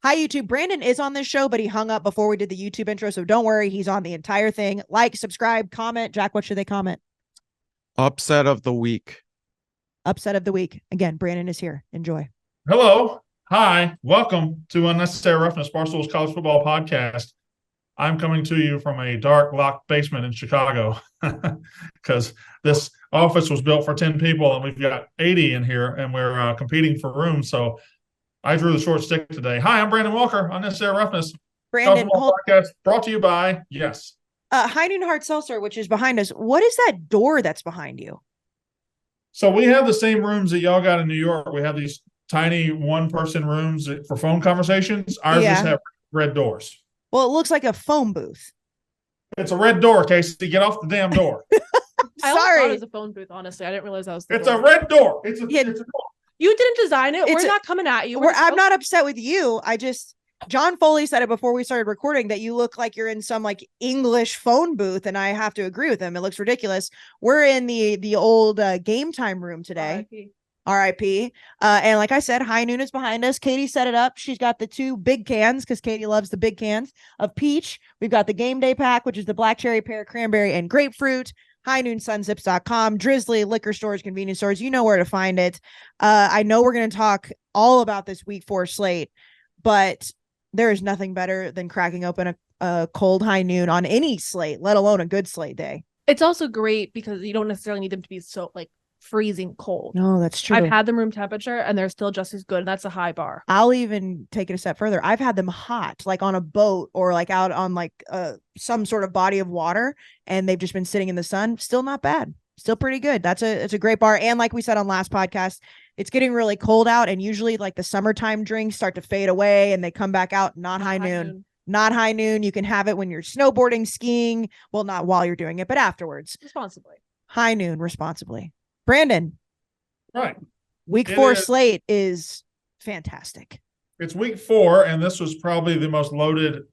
Hi, YouTube. Brandon is on this show, but he hung up before we did the YouTube intro, so don't worry. He's on the entire thing. Like, subscribe, comment. Jack, what should they comment? Upset of the week. Upset of the week. Again, Brandon is here. Enjoy. Hello. Hi. Welcome to Unnecessary Roughness, Barstool's college football podcast. I'm coming to you from a dark, locked basement in Chicago because this office was built for 10 people and we've got 80 in here and we're competing for room. So I drew the short stick today. Hi, I'm Brandon Walker, Unnecessary Roughness. Brandon, podcast brought to you by, yes. High Noon Hard Seltzer, which is behind us. What is that door that's behind you? So we have the same rooms that y'all got in New York. We have these tiny one-person rooms for phone conversations. Ours just have red doors. Well, it looks like a phone booth. It's a red door, Casey. Get off the damn door. I thought it was a phone booth, honestly. I didn't realize that was the door. A red door. It's a door. You didn't design it. We're not coming at you. I'm not upset with you. John Foley said it before we started recording that you look like you're in some like English phone booth, and I have to agree with him. It looks ridiculous. We're in the old game time room today. RIP. And like I said, High Noon is behind us. Katie set it up. She's got the two big cans because Katie loves the big cans of peach. We've got the game day pack, which is the black cherry, pear, cranberry, and grapefruit. HighNoonSunZips.com, Drizzly, liquor stores, convenience stores. You know where to find it. I know we're going to talk all about this week 4 slate, but there is nothing better than cracking open a cold High Noon on any slate, let alone a good slate day. It's also great because you don't necessarily need them to be so like freezing cold. No, that's true. I've had them room temperature and they're still just as good. And that's a high bar. I'll even take it a step further. I've had them hot, like on a boat or like out on like some sort of body of water, and they've just been sitting in the sun. Still not bad. Still pretty good. It's a great bar. And like we said on last podcast, it's getting really cold out, and usually like the summertime drinks start to fade away and they come back out. Not High Noon. Not High Noon. You can have it when you're snowboarding, skiing. Well, not while you're doing it, but afterwards. Responsibly. High Noon responsibly. Brandon. Right. Week 4 slate is fantastic. It's week 4, and this was probably the most loaded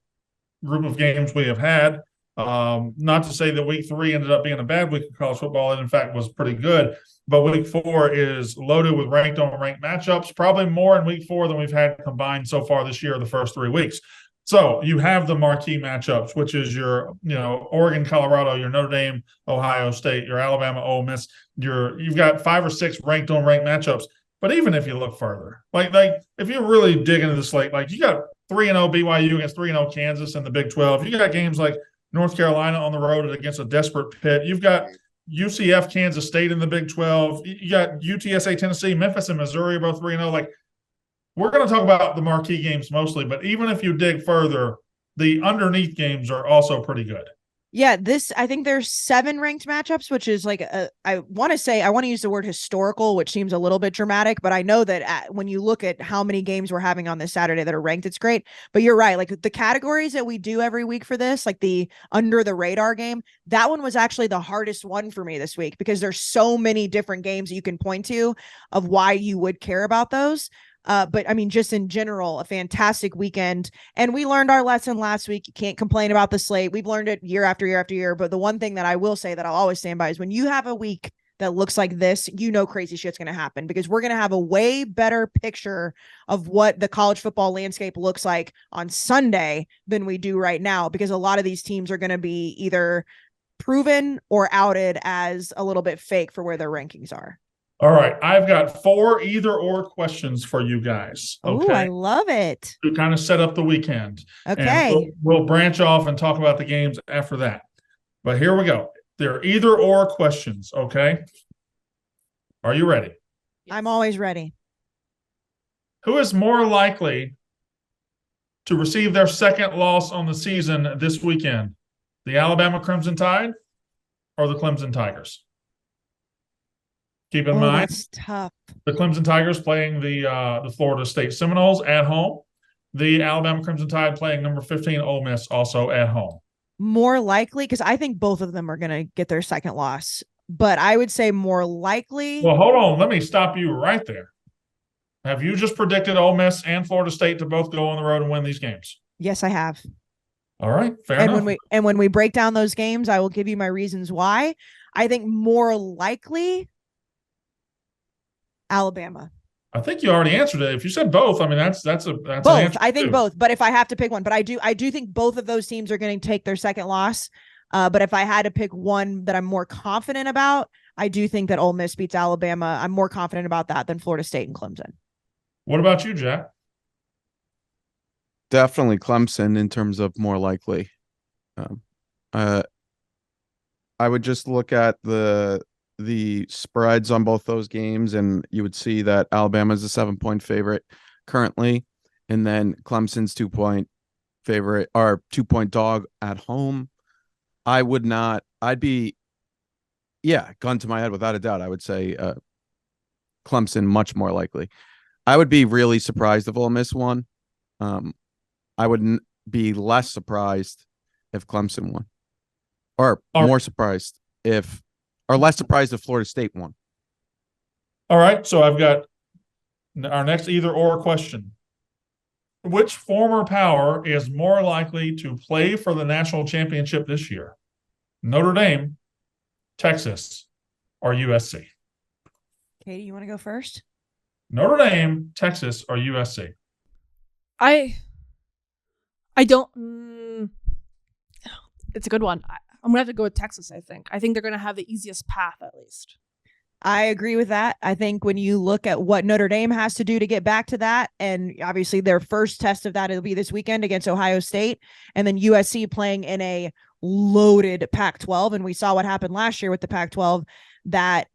group of games we have had. Not to say that week 3 ended up being a bad week of college football. It, in fact, was pretty good. But week 4 is loaded with ranked on ranked matchups, probably more in week 4 than we've had combined so far this year, the first 3 weeks. So you have the marquee matchups, which is your, Oregon, Colorado, your Notre Dame, Ohio State, your Alabama, Ole Miss. You've got 5 or 6 ranked on ranked matchups. But even if you look further, like if you really dig into the slate, like you got 3-0 BYU against 3-0 Kansas in the Big 12. You got games like North Carolina on the road against a desperate Pitt. You've got UCF, Kansas State in the Big 12. You got UTSA, Tennessee, Memphis, and Missouri both 3-0. Like, we're going to talk about the marquee games mostly, but even if you dig further, the underneath games are also pretty good. Yeah, I think there's 7 ranked matchups, which is like, I want to use the word historical, which seems a little bit dramatic, but I know that when you look at how many games we're having on this Saturday that are ranked, it's great. But you're right. Like the categories that we do every week for this, like the under the radar game, that one was actually the hardest one for me this week because there's so many different games that you can point to of why you would care about those. But I mean, just in general, a fantastic weekend. And we learned our lesson last week. You can't complain about the slate. We've learned it year after year after year. But the one thing that I will say that I'll always stand by is when you have a week that looks like this, crazy shit's going to happen because we're going to have a way better picture of what the college football landscape looks like on Sunday than we do right now, because a lot of these teams are going to be either proven or outed as a little bit fake for where their rankings are. All right. I've got 4 either-or questions for you guys. Okay. Oh, I love it. To kind of set up the weekend. Okay. And we'll branch off and talk about the games after that. But here we go. They're either-or questions, okay? Are you ready? I'm always ready. Who is more likely to receive their second loss on the season this weekend? The Alabama Crimson Tide or the Clemson Tigers? Keep in mind, that's tough. The Clemson Tigers playing the Florida State Seminoles at home. The Alabama Crimson Tide playing number 15 Ole Miss also at home. More likely, because I think both of them are going to get their second loss. But I would say more likely. Well, hold on. Let me stop you right there. Have you just predicted Ole Miss and Florida State to both go on the road and win these games? Yes, I have. All right, fair enough. When we break down those games, I will give you my reasons why. I think more likely Alabama. I think you already answered it. If you said both, I mean that's an Both. answer I think too. both. But if I have to pick one, but I do think both of those teams are going to take their second loss. But if I had to pick one that I'm more confident about, I do think that Ole Miss beats Alabama. I'm more confident about that than Florida State and Clemson. What about you, Jack? Definitely Clemson in terms of more likely. I would just look at the spreads on both those games, and you would see that Alabama is a 7-point favorite currently, and then Clemson's 2-point favorite or 2-point dog at home. I'd be, gun to my head without a doubt. I would say Clemson much more likely. I would be really surprised if Ole Miss won. I would be less surprised if Clemson won, or more surprised or less surprised if Florida State won. All right, so I've got our next either or question. Which former power is more likely to play for the national championship this year? Notre Dame, Texas, or USC? Katie, you want to go first? Notre Dame, Texas, or USC? I don't. It's a good one. I'm gonna have to go with Texas. I think they're gonna have the easiest path at least. I agree with that. I think when you look at what Notre Dame has to do to get back to that, and obviously their first test of that, it'll be this weekend against Ohio State, and then USC playing in a loaded Pac-12. And we saw what happened last year with the Pac-12 that,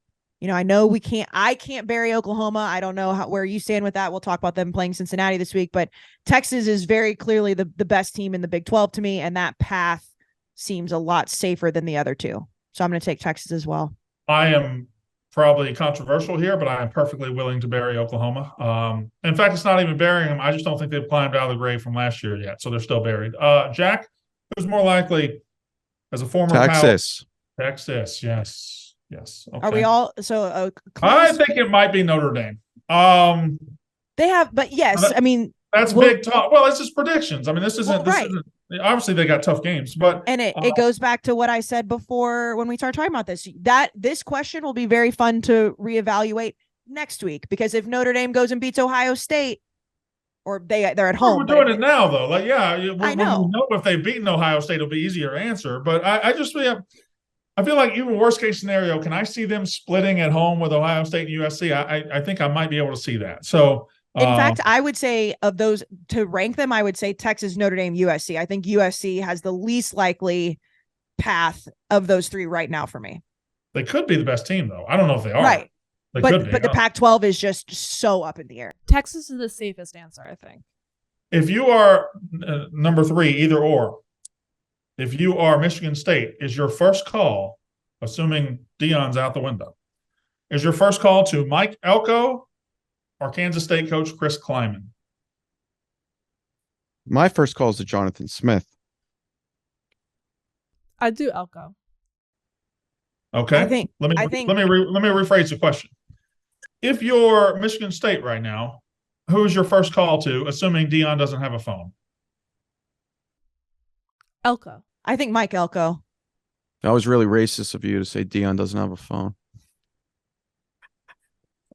I know I can't bury Oklahoma. I don't know where you stand with that. We'll talk about them playing Cincinnati this week, but Texas is very clearly the best team in the Big 12 to me. And that path seems a lot safer than the other two. So I'm going to take Texas as well. I am probably controversial here, but I am perfectly willing to bury Oklahoma. In fact, it's not even burying them. I just don't think they've climbed out of the grave from last year yet. So they're still buried. Jack, who's more likely as a former Texas. power? Texas, yes. Yes. Okay. Are we all so? I think it might be Notre Dame. They have, but yes, I mean that's big talk. Well, it's just predictions. I mean, this isn't. Obviously, they got tough games, but it goes back to what I said before when we started talking about this. That this question will be very fun to reevaluate next week, because if Notre Dame goes and beats Ohio State, or they're at home. We're doing it now, though. Like, I know. If they've beaten Ohio State, it'll be easier to answer. But I feel like even worst case scenario, can I see them splitting at home with Ohio State and USC? I think I might be able to see that. So in fact, I would say of those to rank them, I would say Texas, Notre Dame, USC. I think USC has the least likely path of those three right now for me. They could be the best team, though. I don't know if they are. Right. They could be. But the Pac-12 is just so up in the air. Texas is the safest answer, I think. If you are number 3, either or, if you are Michigan State, is your first call, assuming Deion's out the window, is your first call to Mike Elko or Kansas State coach Chris Kleiman? My first call is to Jonathan Smith. I do Elko. Okay. Let me rephrase the question. If you're Michigan State right now, who is your first call to, assuming Deion doesn't have a phone? Elko. I think Mike Elko. That was really racist of you to say Deion doesn't have a phone.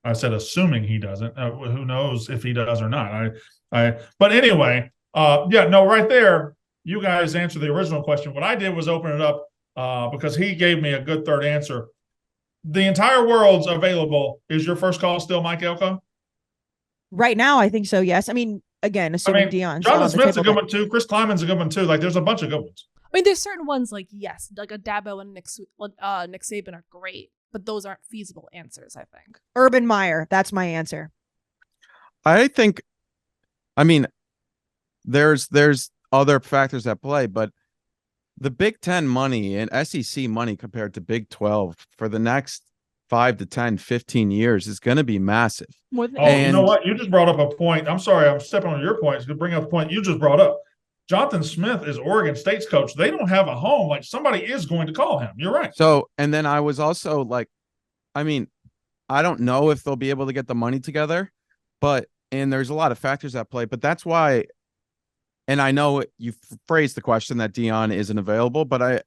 I said assuming he doesn't. Who knows if he does or not? But anyway, right there, you guys answered the original question. What I did was open it up because he gave me a good third answer. The entire world's available. Is your first call still Mike Elko? Right now, I think so, yes. I mean, again, assuming Deion's Jonathan Smith's a good one, too. Chris Kleiman's a good one, too. Like, there's a bunch of good ones. I mean, there's certain ones like, yes, like a Dabo and Nick Saban are great, but those aren't feasible answers, I think. Urban Meyer, that's my answer. I think, there's other factors at play, but the Big Ten money and SEC money compared to Big 12 for the next 5 to 10, 15 years is going to be massive. More than you know what? You just brought up a point. I'm sorry, I'm stepping on your point. To bring up the point you just brought up. Jonathan Smith is Oregon State's coach. They don't have a home. Like, somebody is going to call him. You're right. So, and then I was also like, I don't know if they'll be able to get the money together, and there's a lot of factors at play, but that's why, and I know you phrased the question that Deion isn't available, but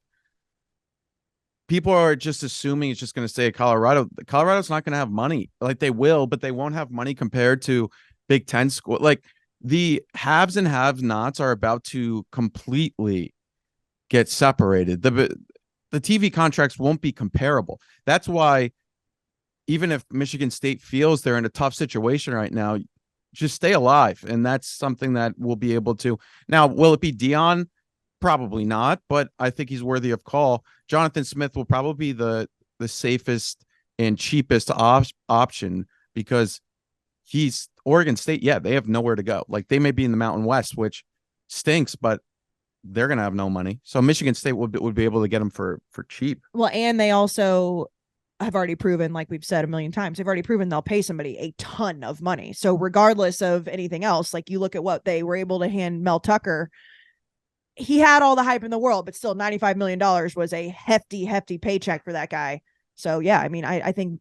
people are just assuming it's just going to stay at Colorado. Colorado's not going to have money. Like they will, but they won't have money compared to Big Ten school. Like the haves and have-nots are about to completely get separated. The TV contracts won't be comparable. That's why even if Michigan State feels they're in a tough situation right now, just stay alive. And that's something that we'll be able to. Now, will it be Dion? Probably not, but I think he's worthy of call. Jonathan Smith will probably be the safest and cheapest option because he's Oregon State. Yeah, they have nowhere to go. Like they may be in the Mountain West, which stinks, but they're going to have no money. So Michigan State would be able to get him for cheap. Well, and they also have already proven, like we've said a million times, they've already proven they'll pay somebody a ton of money. So regardless of anything else, like you look at what they were able to hand Mel Tucker, he had all the hype in the world, but still $95 million was a hefty paycheck for that guy. So yeah, I mean, I think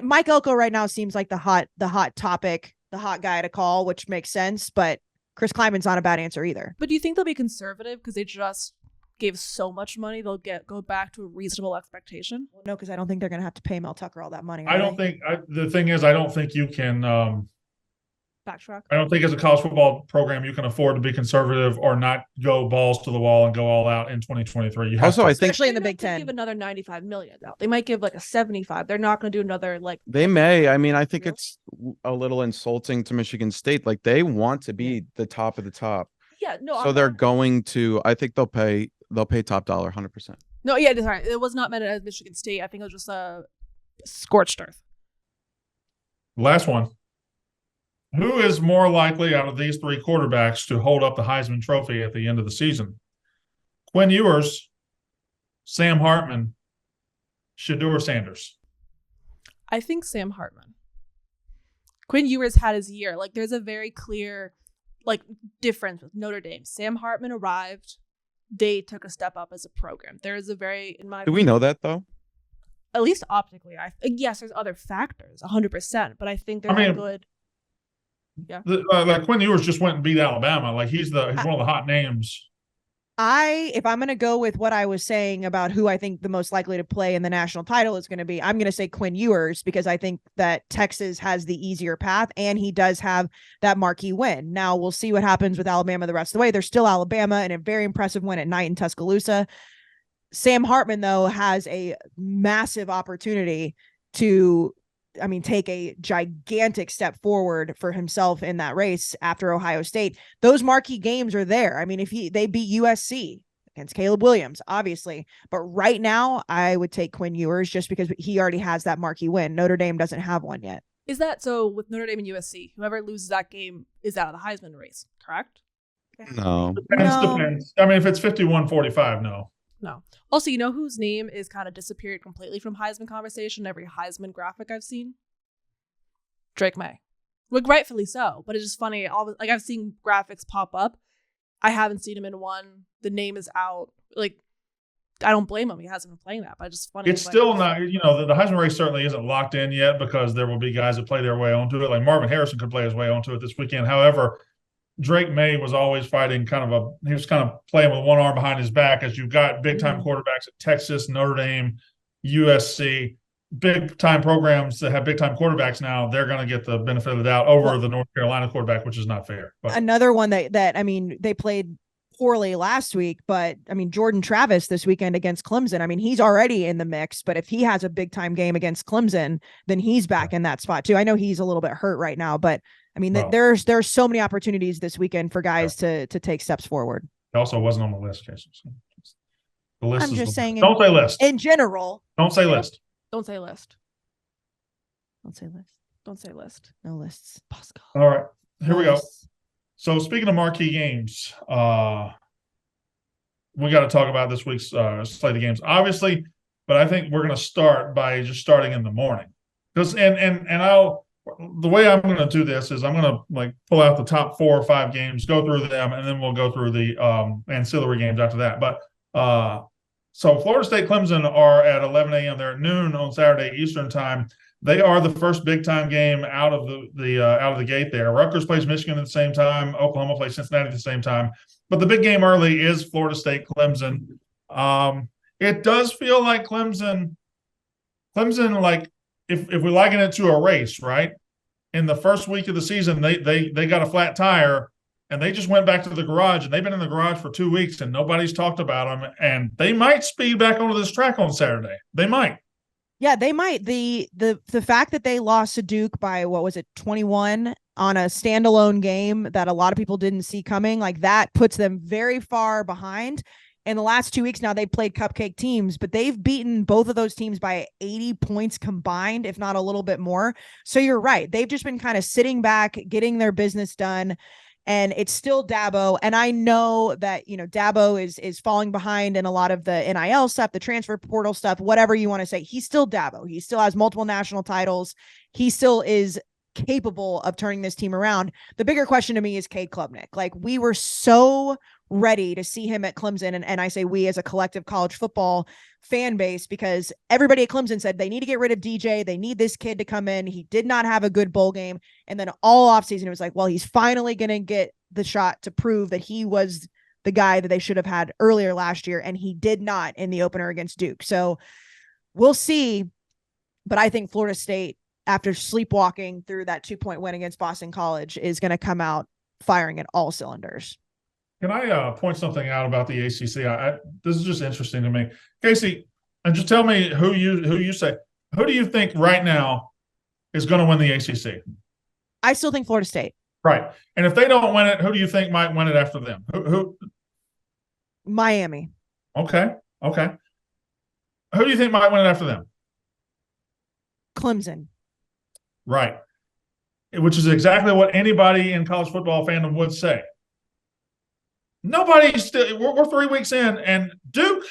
Mike Elko right now seems like the hot topic, the hot guy to call, which makes sense, but Chris Kleiman's not a bad answer either. But do you think they'll be conservative because they just gave so much money? They'll go back to a reasonable expectation? No, because I don't think they're going to have to pay Mel Tucker all that money. I don't think the thing is, I don't think you can backtrack. I don't think as a college football program you can afford to be conservative or not go balls to the wall and go all out in 2023. You have also, to. I think especially in the Big Ten, give another $95 million out. They might give like a 75. They're not going to do another like. they may. I mean, I think it's a little insulting to Michigan State. Like they want to be the top of the top. Yeah, no. So they're going to. I think they'll pay top dollar 100%. No, yeah, sorry. It was not meant as Michigan State. I think it was just a scorched earth. Last one. Who is more likely out of these three quarterbacks to hold up the Heisman Trophy at the end of the season? Quinn Ewers, Sam Hartman, Shedeur Sanders. I think Sam Hartman. Quinn Ewers had his year. Like, there's a very clear, like, difference with Notre Dame. Sam Hartman arrived. They took a step up as a program. There is a very, in my Do we know that though? At least optically, yes, there's other factors, 100%, but I think there's a good. Yeah. Like Quinn Ewers just went and beat Alabama. Like he's one of the hot names. If I'm going to go with what I was saying about who I think the most likely to play in the national title is going to be, I'm going to say Quinn Ewers because I think that Texas has the easier path and he does have that marquee win. Now we'll see what happens with Alabama the rest of the way. They're still Alabama and a very impressive win at night in Tuscaloosa. Sam Hartman, though, has a massive opportunity to take a gigantic step forward for himself in that race after Ohio State. Those marquee games are there. I mean, if they beat USC against Caleb Williams, obviously, but right now I would take Quinn Ewers just because he already has that marquee win. Notre Dame doesn't have one yet. Is that so with Notre Dame and USC? Whoever loses that game is out of the Heisman race, correct? No. Depends. I mean, if it's 51-45, no. No. Also, you know whose name is kind of disappeared completely from Heisman conversation? Every Heisman graphic I've seen? Drake May. Like, rightfully so. But it's just funny. I've seen graphics pop up. I haven't seen him in one. The name is out. Like, I don't blame him. He hasn't been playing that. But it's funny. It's still not, the Heisman race certainly isn't locked in yet because there will be guys that play their way onto it. Like Marvin Harrison could play his way onto it this weekend. However, Drake May was always fighting he was kind of playing with one arm behind his back as you've got big-time quarterbacks at Texas, Notre Dame, USC, big-time programs that have big-time quarterbacks now. They're going to get the benefit of the doubt over the North Carolina quarterback, which is not fair. But another one that they played poorly last week, but Jordan Travis this weekend against Clemson. He's already in the mix, but if he has a big-time game against Clemson, then he's back in that spot too. I know he's a little bit hurt right now, but there's so many opportunities this weekend for guys to take steps forward. It also wasn't on the list, Jason. So the list. I'm just saying. Don't say list. In general. Don't say list. Don't say list. Don't say list. Don't say list. No lists. Pascal. All right, here we go. So speaking of marquee games, we got to talk about this week's slate of games, obviously. But I think we're going to start by just starting in the morning, because the way I'm going to do this is I'm going to pull out the top 4 or 5 games, go through them, and then we'll go through the ancillary games after that. But so Florida State Clemson are at 11 a.m. They're at noon on Saturday Eastern time. They are the first big time game out of the gate there. Rutgers plays Michigan at the same time. Oklahoma plays Cincinnati at the same time. But the big game early is Florida State Clemson. It does feel like Clemson, like if we liken it to a race, right? In the first week of the season, they got a flat tire and they just went back to the garage, and they've been in the garage for 2 weeks and nobody's talked about them. And they might speed back onto this track on Saturday. They might. Yeah, they might. The fact that they lost to Duke by, what was it, 21 on a standalone game that a lot of people didn't see coming, like that puts them very far behind. In the last 2 weeks now, they played cupcake teams, but they've beaten both of those teams by 80 points combined, if not a little bit more. So you're right. They've just been kind of sitting back, getting their business done. And it's still Dabo. And I know that, Dabo is falling behind in a lot of the NIL stuff, the transfer portal stuff, whatever you want to say. He's still Dabo. He still has multiple national titles. He still is capable of turning this team around. The bigger question to me is Cade Klubnik. Like, we were so ready to see him at Clemson. And I say we as a collective college football fan base, because everybody at Clemson said they need to get rid of DJ. They need this kid to come in. He did not have a good bowl game. And then all offseason, it was like, well, he's finally going to get the shot to prove that he was the guy that they should have had earlier last year. And he did not in the opener against Duke. So we'll see. But I think Florida State, after sleepwalking through that 2-point win against Boston College, is going to come out firing at all cylinders. Can I point something out about the ACC? This is just interesting to me, Casey. And just tell me who you say. Who do you think right now is going to win the ACC? I still think Florida State. Right. And if they don't win it, who do you think might win it after them? Who? Miami. Okay. Who do you think might win it after them? Clemson. Right. Which is exactly what anybody in college football fandom would say. Nobody's still. We're 3 weeks in, and Duke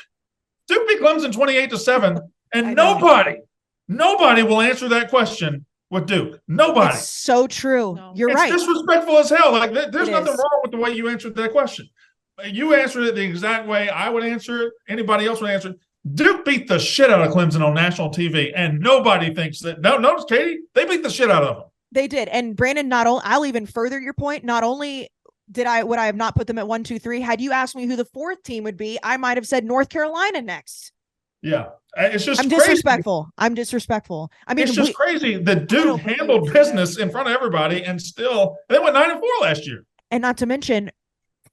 beat Clemson 28-7, and nobody will answer that question with Duke. Nobody. It's so true. No. You're right. It's disrespectful as hell. Like, there's nothing wrong with the way you answered that question. You answered it the exact way I would answer it. Anybody else would answer it. Duke beat the shit out of Clemson on national TV, and nobody thinks that. No, notice, Katie, they beat the shit out of them. They did. And Brandon, I'll even further your point. Not only would I have not put them at 1, 2, 3. Had you asked me who the fourth team would be, I might have said North Carolina next. Yeah. It's just I'm crazy. disrespectful. I mean, it's just crazy that Duke handled business in front of everybody, and still they went 9-4 last year. And not to mention,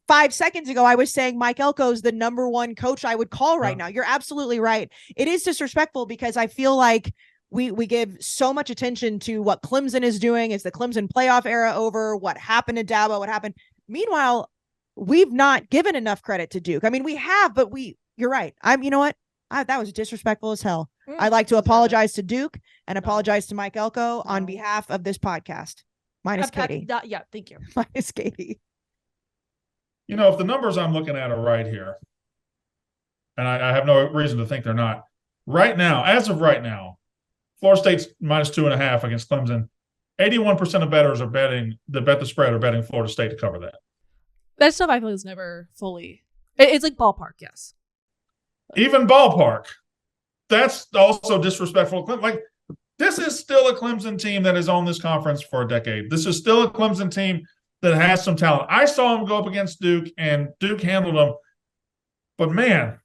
5 seconds ago, I was saying Mike Elko's the number one coach I would call right now. You're absolutely right. It is disrespectful because I feel like we give so much attention to what Clemson is doing. Is the Clemson playoff era over? What happened to Dabo? What happened? Meanwhile, we've not given enough credit to Duke. I mean, we have, but you're right. You know what? That was disrespectful as hell. I'd like to apologize to Duke and apologize to Mike Elko on behalf of this podcast. Minus Katie. Yeah, thank you. Minus Katie. If the numbers I'm looking at are right here, and I have no reason to think they're not, right now, as of right now, Florida State's minus 2.5 against Clemson. 81% of bettors that bet the spread are betting Florida State to cover that. That stuff I feel is never fully. It's like ballpark, yes. Even ballpark. That's also disrespectful. Like, this is still a Clemson team that has owned this conference for a decade. This is still a Clemson team that has some talent. I saw them go up against Duke, and Duke handled them. But man,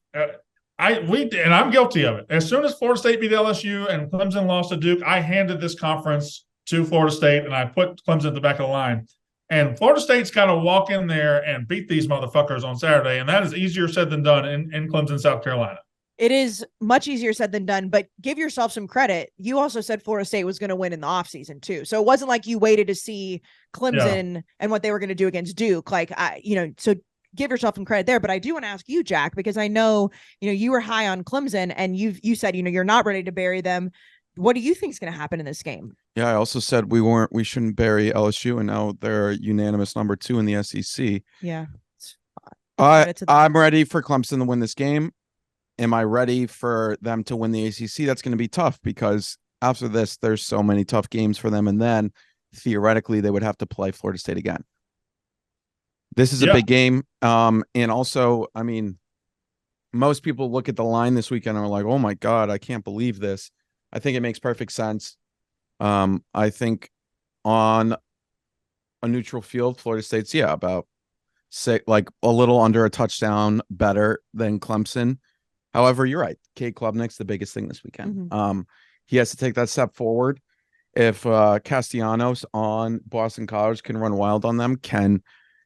I'm guilty of it. As soon as Florida State beat LSU and Clemson lost to Duke, I handed this conference to Florida State, and I put Clemson at the back of the line. And Florida State's got to walk in there and beat these motherfuckers on Saturday, and that is easier said than done in Clemson, South Carolina. It is much easier said than done, but give yourself some credit. You also said Florida State was going to win in the offseason too. So it wasn't like you waited to see Clemson and what they were going to do against Duke. So give yourself some credit there. But I do want to ask you, Jack, because I know, you were high on Clemson, and you said, you're not ready to bury them. What do you think is going to happen in this game? Yeah, I also said we shouldn't bury LSU, and now they're unanimous number 2 in the SEC. Yeah. I'm ready for Clemson to win this game. Am I ready for them to win the ACC? That's going to be tough, because after this, there's so many tough games for them. And then theoretically, they would have to play Florida State again. This is a big game. And also, I mean, most people look at the line this weekend and are like, oh my God, I can't believe this. I think it makes perfect sense. I think on a neutral field, Florida State's, about a little under a touchdown better than Clemson. However, you're right. Cade Klubnik's the biggest thing this weekend. Mhm. He has to take that step forward. If Castellanos on Boston College can run wild on them, can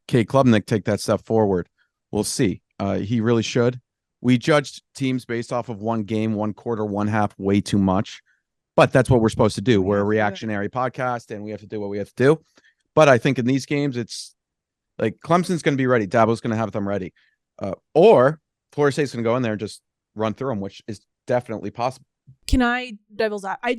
Cade Klubnik take that step forward? We'll see. He really should. We judged teams based off of one game, one quarter, one half way too much. But that's what we're supposed to do. We're a reactionary podcast, and we have to do what we have to do. But I think in these games, it's like Clemson's going to be ready. Dabo's going to have them ready. Or Florida State's going to go in there and just run through them, which is definitely possible. I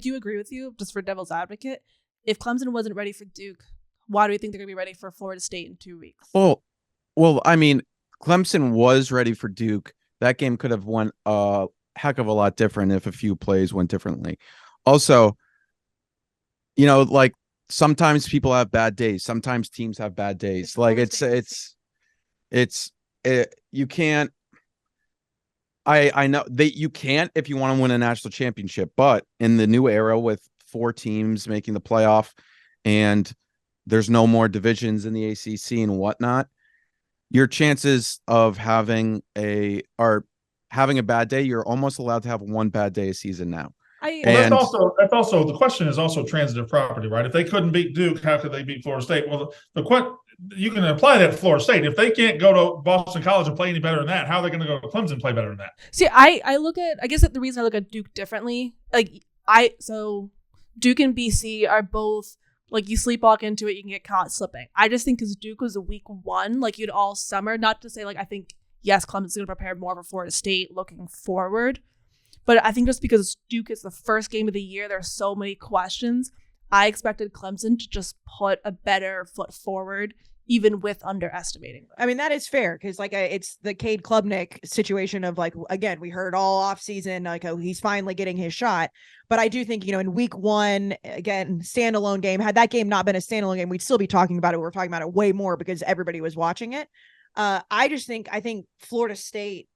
do agree with you, just for devil's advocate. If Clemson wasn't ready for Duke, why do you think they're going to be ready for Florida State in 2 weeks? Well, I mean, Clemson was ready for Duke. That game could have went a heck of a lot different if a few plays went differently. Also, like sometimes people have bad days. Sometimes teams have bad days. Like you can't. I know that you can't if you want to win a national championship, but in the new era with 4 teams making the playoff and there's no more divisions in the ACC and whatnot, your chances of having a bad day, you're almost allowed to have one bad day a season now. That's also the question is also transitive property, right? If they couldn't beat Duke, how could they beat Florida State? Well, you can apply that to Florida State. If they can't go to Boston College and play any better than that, how are they going to go to Clemson and play better than that? See, I guess the reason I look at Duke differently, so Duke and BC are both like you sleepwalk into it, you can get caught slipping. I just think because Duke was a week 1, like you'd all summer, not to say like I think yes, Clemson's going to prepare more for Florida State looking forward. But I think just because Duke is the first game of the year, there are so many questions. I expected Clemson to just put a better foot forward, even with underestimating them. I mean, that is fair because it's the Cade Klubnik situation of again, we heard all off season, he's finally getting his shot. But I do think, in week 1, again, standalone game, had that game not been a standalone game, we'd still be talking about it. We're talking about it way more because everybody was watching it. I think Florida State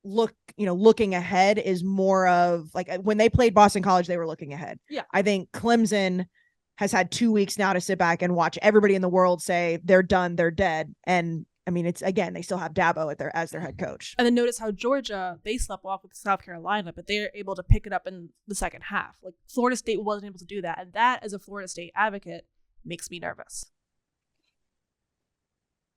looking ahead is more of when they played Boston College, they were looking ahead. Yeah. I think Clemson has had 2 weeks now to sit back and watch everybody in the world say they're done, they're dead. And I mean, it's again, they still have Dabo as their head coach. And then notice how Georgia, they slept walk with South Carolina, but they're able to pick it up in the second half. Like Florida State wasn't able to do that. And that, as a Florida State advocate, makes me nervous.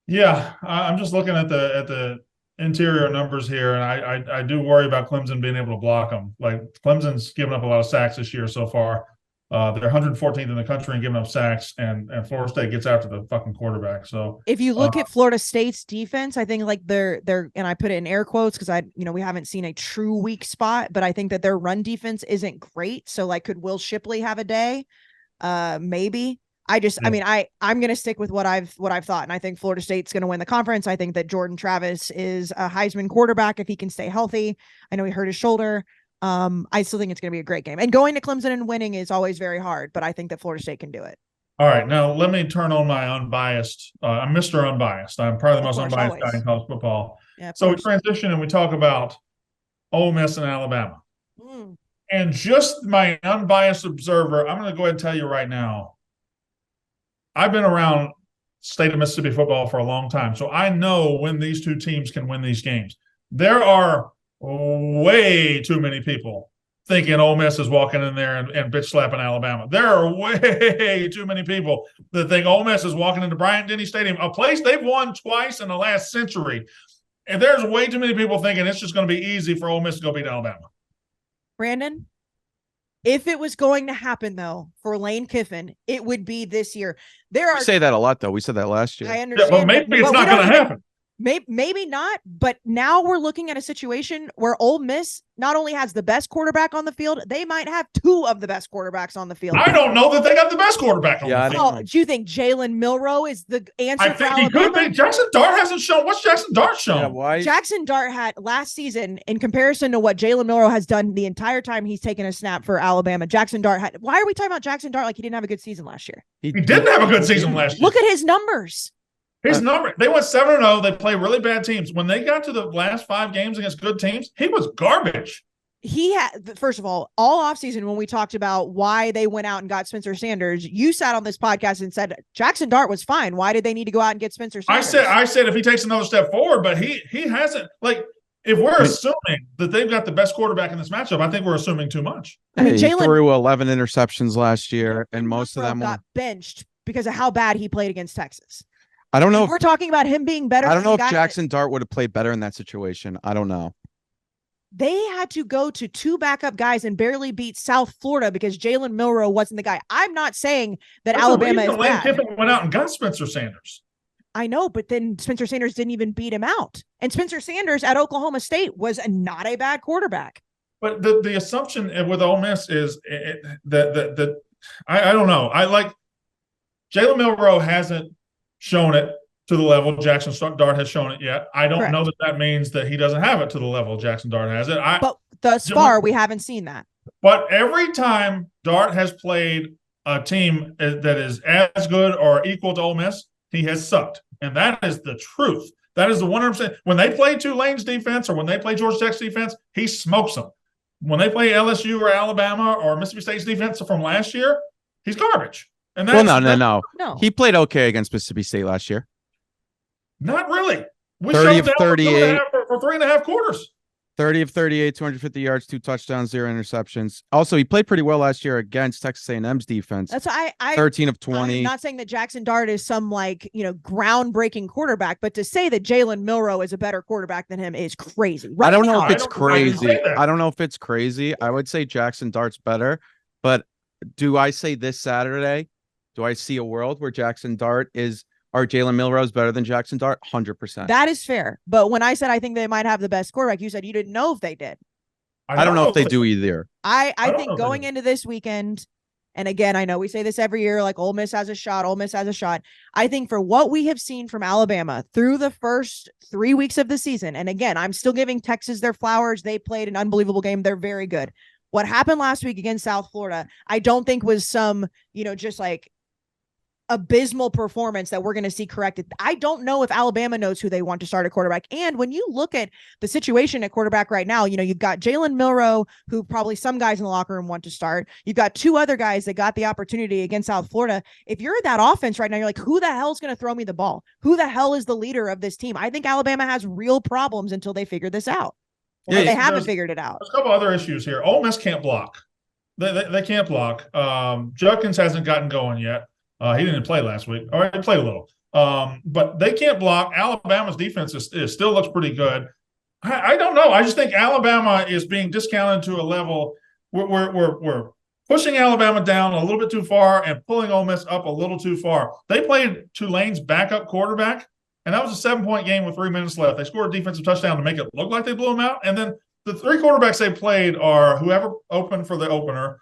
Yeah, I'm just looking at the interior numbers here, and I do worry about Clemson being able to block them. Like Clemson's given up a lot of sacks this year so far. They're 114th in the country in giving up sacks, and Florida State gets after the fucking quarterback. So if you look at Florida State's defense, I think they're and I put it in air quotes because we haven't seen a true weak spot, but I think that their run defense isn't great. So could Will Shipley have a day? Maybe. I'm going to stick with what I've thought. And I think Florida State's going to win the conference. I think that Jordan Travis is a Heisman quarterback if he can stay healthy. I know he hurt his shoulder. I still think it's going to be a great game. And going to Clemson and winning is always very hard, but I think that Florida State can do it. All right. Now let me turn on my unbiased. I'm Mr. Unbiased. I'm probably the most unbiased guy in college football. Yeah, so we transition and we talk about Ole Miss and Alabama. And just my unbiased observer, I'm going to go ahead and tell you right now, I've been around state of Mississippi football for a long time, so I know when these two teams can win these games. There are way too many people thinking Ole Miss is walking in there and bitch slapping Alabama. There are way too many people that think Ole Miss is walking into Bryant-Denny Stadium, a place they've won twice in the last century. And there's way too many people thinking it's just going to be easy for Ole Miss to go beat Alabama. Brandon? If it was going to happen, though, for Lane Kiffin, it would be this year. We say that a lot, though. We said that last year. I understand. Yeah, but maybe it's not going to happen. Maybe not, but now we're looking at a situation where Ole Miss not only has the best quarterback on the field, they might have 2 of the best quarterbacks on the field. I don't know that they got the best quarterback on the field. Do you think Jalen Milroe is the answer for Alabama? I think he could be. Jackson Dart hasn't shown. What's Jackson Dart shown? Yeah, why? Jackson Dart had last season, in comparison to what Jalen Milroe has done the entire time he's taken a snap for Alabama, Jackson Dart had. Why are we talking about Jackson Dart like he didn't have a good season last year? He didn't have a good season last year. Look at his numbers. His number, they went 7-0. They play really bad teams. When they got to the last 5 games against good teams, he was garbage. He had, first of all offseason, when we talked about why they went out and got Spencer Sanders, you sat on this podcast and said Jackson Dart was fine. Why did they need to go out and get Spencer Sanders? I said if he takes another step forward, but he hasn't. Like, if we're assuming that they've got the best quarterback in this matchup, I think we're assuming too much. I mean, He Jalen threw 11 interceptions last year, and most of them got benched because of how bad he played against Texas. I don't know. If we're talking about him being better. I don't know if Jackson Dart would have played better in that situation. I don't know. They had to go to 2 backup guys and barely beat South Florida because Jalen Milroe wasn't the guy. I'm not saying that Alabama is bad. Kiffin went out and got Spencer Sanders. I know, but then Spencer Sanders didn't even beat him out. And Spencer Sanders at Oklahoma State was not a bad quarterback. But the assumption with Ole Miss is that I don't know. I like Jalen Milroe hasn't shown it to the level Jackson Dart has shown it yet. I don't know that means that he doesn't have it to the level Jackson Dart has it. But thus far, we haven't seen that. But every time Dart has played a team that is as good or equal to Ole Miss, he has sucked. And that is the truth. That is the 100%. When they play Tulane's defense or when they play Georgia Tech's defense, he smokes them. When they play LSU or Alabama or Mississippi State's defense from last year, he's garbage. And that's, no. He played okay against Mississippi State last year. Not really. We 30 of 38 for 3.5 quarters. 30 of 38, 250 yards, 2 touchdowns, 0 interceptions. Also, he played pretty well last year against Texas A&M's defense. That's I 13 of 20. I'm not saying that Jackson Dart is some groundbreaking quarterback, but to say that Jalen Milroe is a better quarterback than him is crazy. I don't know if it's crazy. I don't know if it's crazy. I would say Jackson Dart's better, but do I say this Saturday? Do I see a world where Jackson Dart or Jalen Milroe is better than Jackson Dart? 100%. That is fair. But when I said I think they might have the best quarterback, you said you didn't know if they did. I don't know if they do either. I think going into this weekend, and again, I know we say this every year, like Ole Miss has a shot. I think for what we have seen from Alabama through the first 3 weeks of the season, and again, I'm still giving Texas their flowers. They played an unbelievable game. They're very good. What happened last week against South Florida, I don't think was some, just like abysmal performance that we're going to see corrected. I don't know if Alabama knows who they want to start at quarterback. And when you look at the situation at quarterback right now, you've got Jalen Milroe, who probably some guys in the locker room want to start. You've got 2 other guys that got the opportunity against South Florida. If you're that offense right now, you're like, who the hell is going to throw me the ball? Who the hell is the leader of this team? I think Alabama has real problems until they figure this out. Well, they haven't figured it out. There's a couple other issues here. Ole Miss can't block. They can't block. Judkins hasn't gotten going yet. He didn't play last week. All right, he played a little. But they can't block. Alabama's defense still looks pretty good. I don't know. I just think Alabama is being discounted to a level. We're pushing Alabama down a little bit too far and pulling Ole Miss up a little too far. They played Tulane's backup quarterback, and that was a 7-point game with 3 minutes left. They scored a defensive touchdown to make it look like they blew them out. And then the 3 quarterbacks they played are whoever opened for the opener,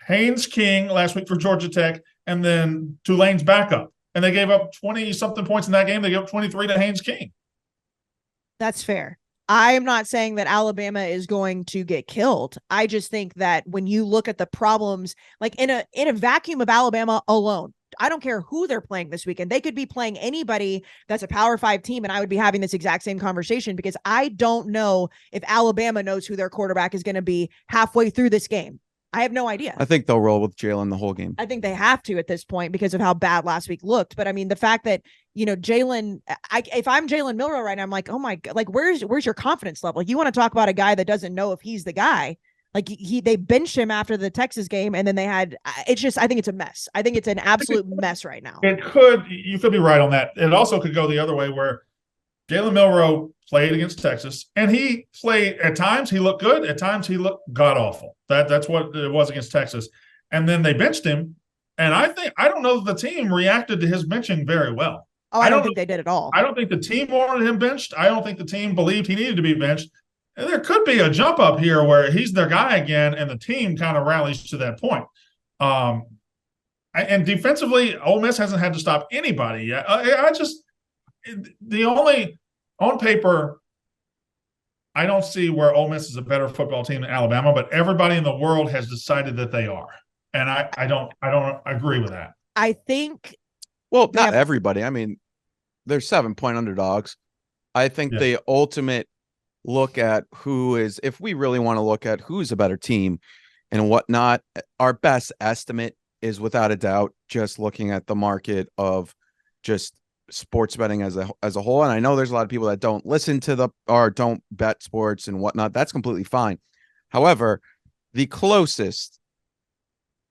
Haynes King last week for Georgia Tech, and then Tulane's backup. And they gave up 20-something points in that game. They gave up 23 to Haynes King. That's fair. I'm not saying that Alabama is going to get killed. I just think that when you look at the problems, like in a vacuum of Alabama alone, I don't care who they're playing this weekend. They could be playing anybody that's a Power 5 team, and I would be having this exact same conversation because I don't know if Alabama knows who their quarterback is going to be halfway through this game. I have no idea. I think they'll roll with Jalen the whole game. I think they have to at this point because of how bad last week looked. But I mean, the fact that, Jalen, if I'm Jalen Milroe right now, I'm like, oh my God, like, where's your confidence level? Like, you want to talk about a guy that doesn't know if he's the guy. Like they benched him after the Texas game, and then they had, I think it's a mess. I think it's an absolute mess right now. You could be right on that. It also could go the other way where Jalen Milroe played against Texas, and he played at times he looked good, at times he looked god awful. That's what it was against Texas. And then they benched him, and I don't know that the team reacted to his benching very well. Oh, I don't think they did at all. I don't think the team wanted him benched. I don't think the team believed he needed to be benched. And there could be a jump up here where he's their guy again, and the team kind of rallies to that point. And defensively, Ole Miss hasn't had to stop anybody yet. On paper, I don't see where Ole Miss is a better football team than Alabama, but everybody in the world has decided that they are. And I don't agree with that. I think. Well, not everybody. I mean, they're 7-point underdogs. I think the ultimate look at if we really want to look at who's a better team and whatnot, our best estimate is without a doubt just looking at the market of just sports betting as a whole. And I know there's a lot of people that don't listen to or don't bet sports and whatnot. That's completely fine. However, the closest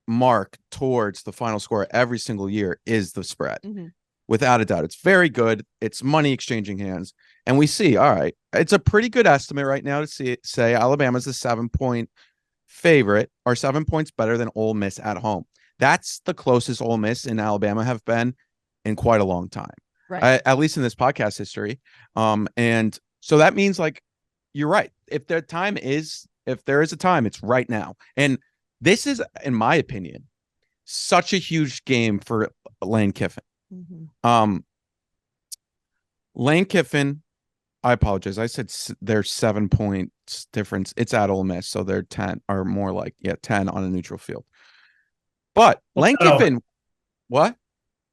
mark towards the final score every single year is the spread. Mm-hmm. Without a doubt. It's very good. It's money exchanging hands. And we see, all right, it's a pretty good estimate right now to say Alabama's a 7-point favorite, or 7 points better than Ole Miss at home. That's the closest Ole Miss and Alabama have been in quite a long time, right? At least in this podcast history. And so that means, like, you're right. If there is a time, it's right now. And this is, in my opinion, such a huge game for Lane Kiffin. Mm-hmm. Lane Kiffin, I apologize. I said there's 7 points difference. It's at Ole Miss, so they're 10 or more like 10 on a neutral field. But Lane Kiffin, what?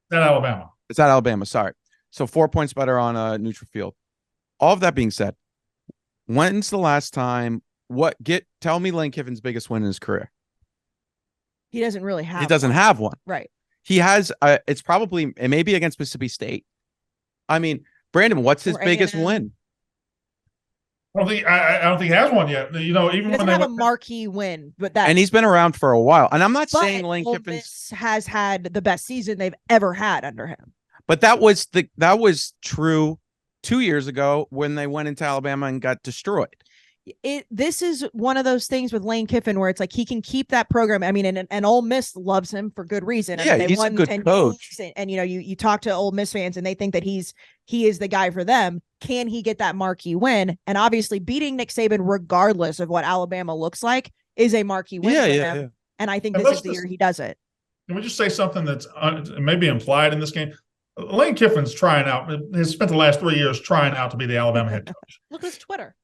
It's at Alabama. It's at Alabama. Sorry. So 4 points better on a neutral field. All of that being said, when's the last time? Tell me Lane Kiffin's biggest win in his career. He doesn't really have. He doesn't have one. Right. He has. It may be against Mississippi State. I mean, Brandon, what's his biggest win? I don't think he has one yet. You know, even he doesn't have a marquee win, and he's been around for a while. And I'm not saying Lane Kiffin has had the best season they've ever had under him. But that was true 2 years ago when they went into Alabama and got destroyed. This is one of those things with Lane Kiffin where it's like he can keep that program. I mean, and Ole Miss loves him for good reason. Yeah, he's a good coach. And you know, you talk to Ole Miss fans and they think that he is the guy for them. Can he get that marquee win? And obviously beating Nick Saban, regardless of what Alabama looks like, is a marquee win for him. Yeah. And I think this is the year he does it. Can we just say something that's maybe implied in this game? Lane Kiffin's trying out, has spent the last 3 years trying out to be the Alabama head coach. Look at his Twitter.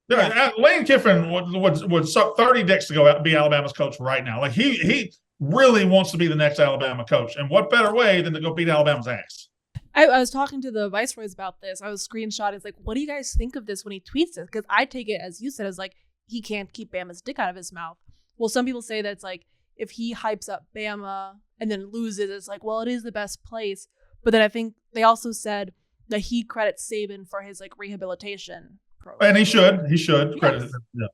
Yeah. Lane Kiffin would suck 30 dicks to go out and be Alabama's coach right now. Like he really wants to be the next Alabama coach. And what better way than to go beat Alabama's ass? I was talking to the viceroys about this. I was screenshotting. It's like, what do you guys think of this when he tweets this? Because I take it, as you said, as like he can't keep Bama's dick out of his mouth. Well, some people say that it's like if he hypes up Bama and then loses, it's like, well, it is the best place. But then I think they also said that he credits Saban for his like rehabilitation program. And he should Yes. credit it. Yeah.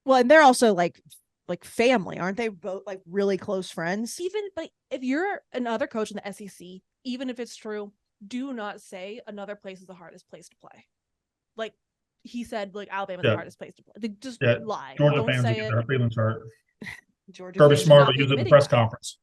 Well, and they're also like family, aren't they? Both like really close friends. Even like if you're another coach in the SEC, even if it's true, do not say another place is the hardest place to play. Like he said, like Alabama's the hardest place to play. Like, just lie. Georgia Don't fans say get it. their feelings hurt. Georgia Kirby Smart will use it in the press conference.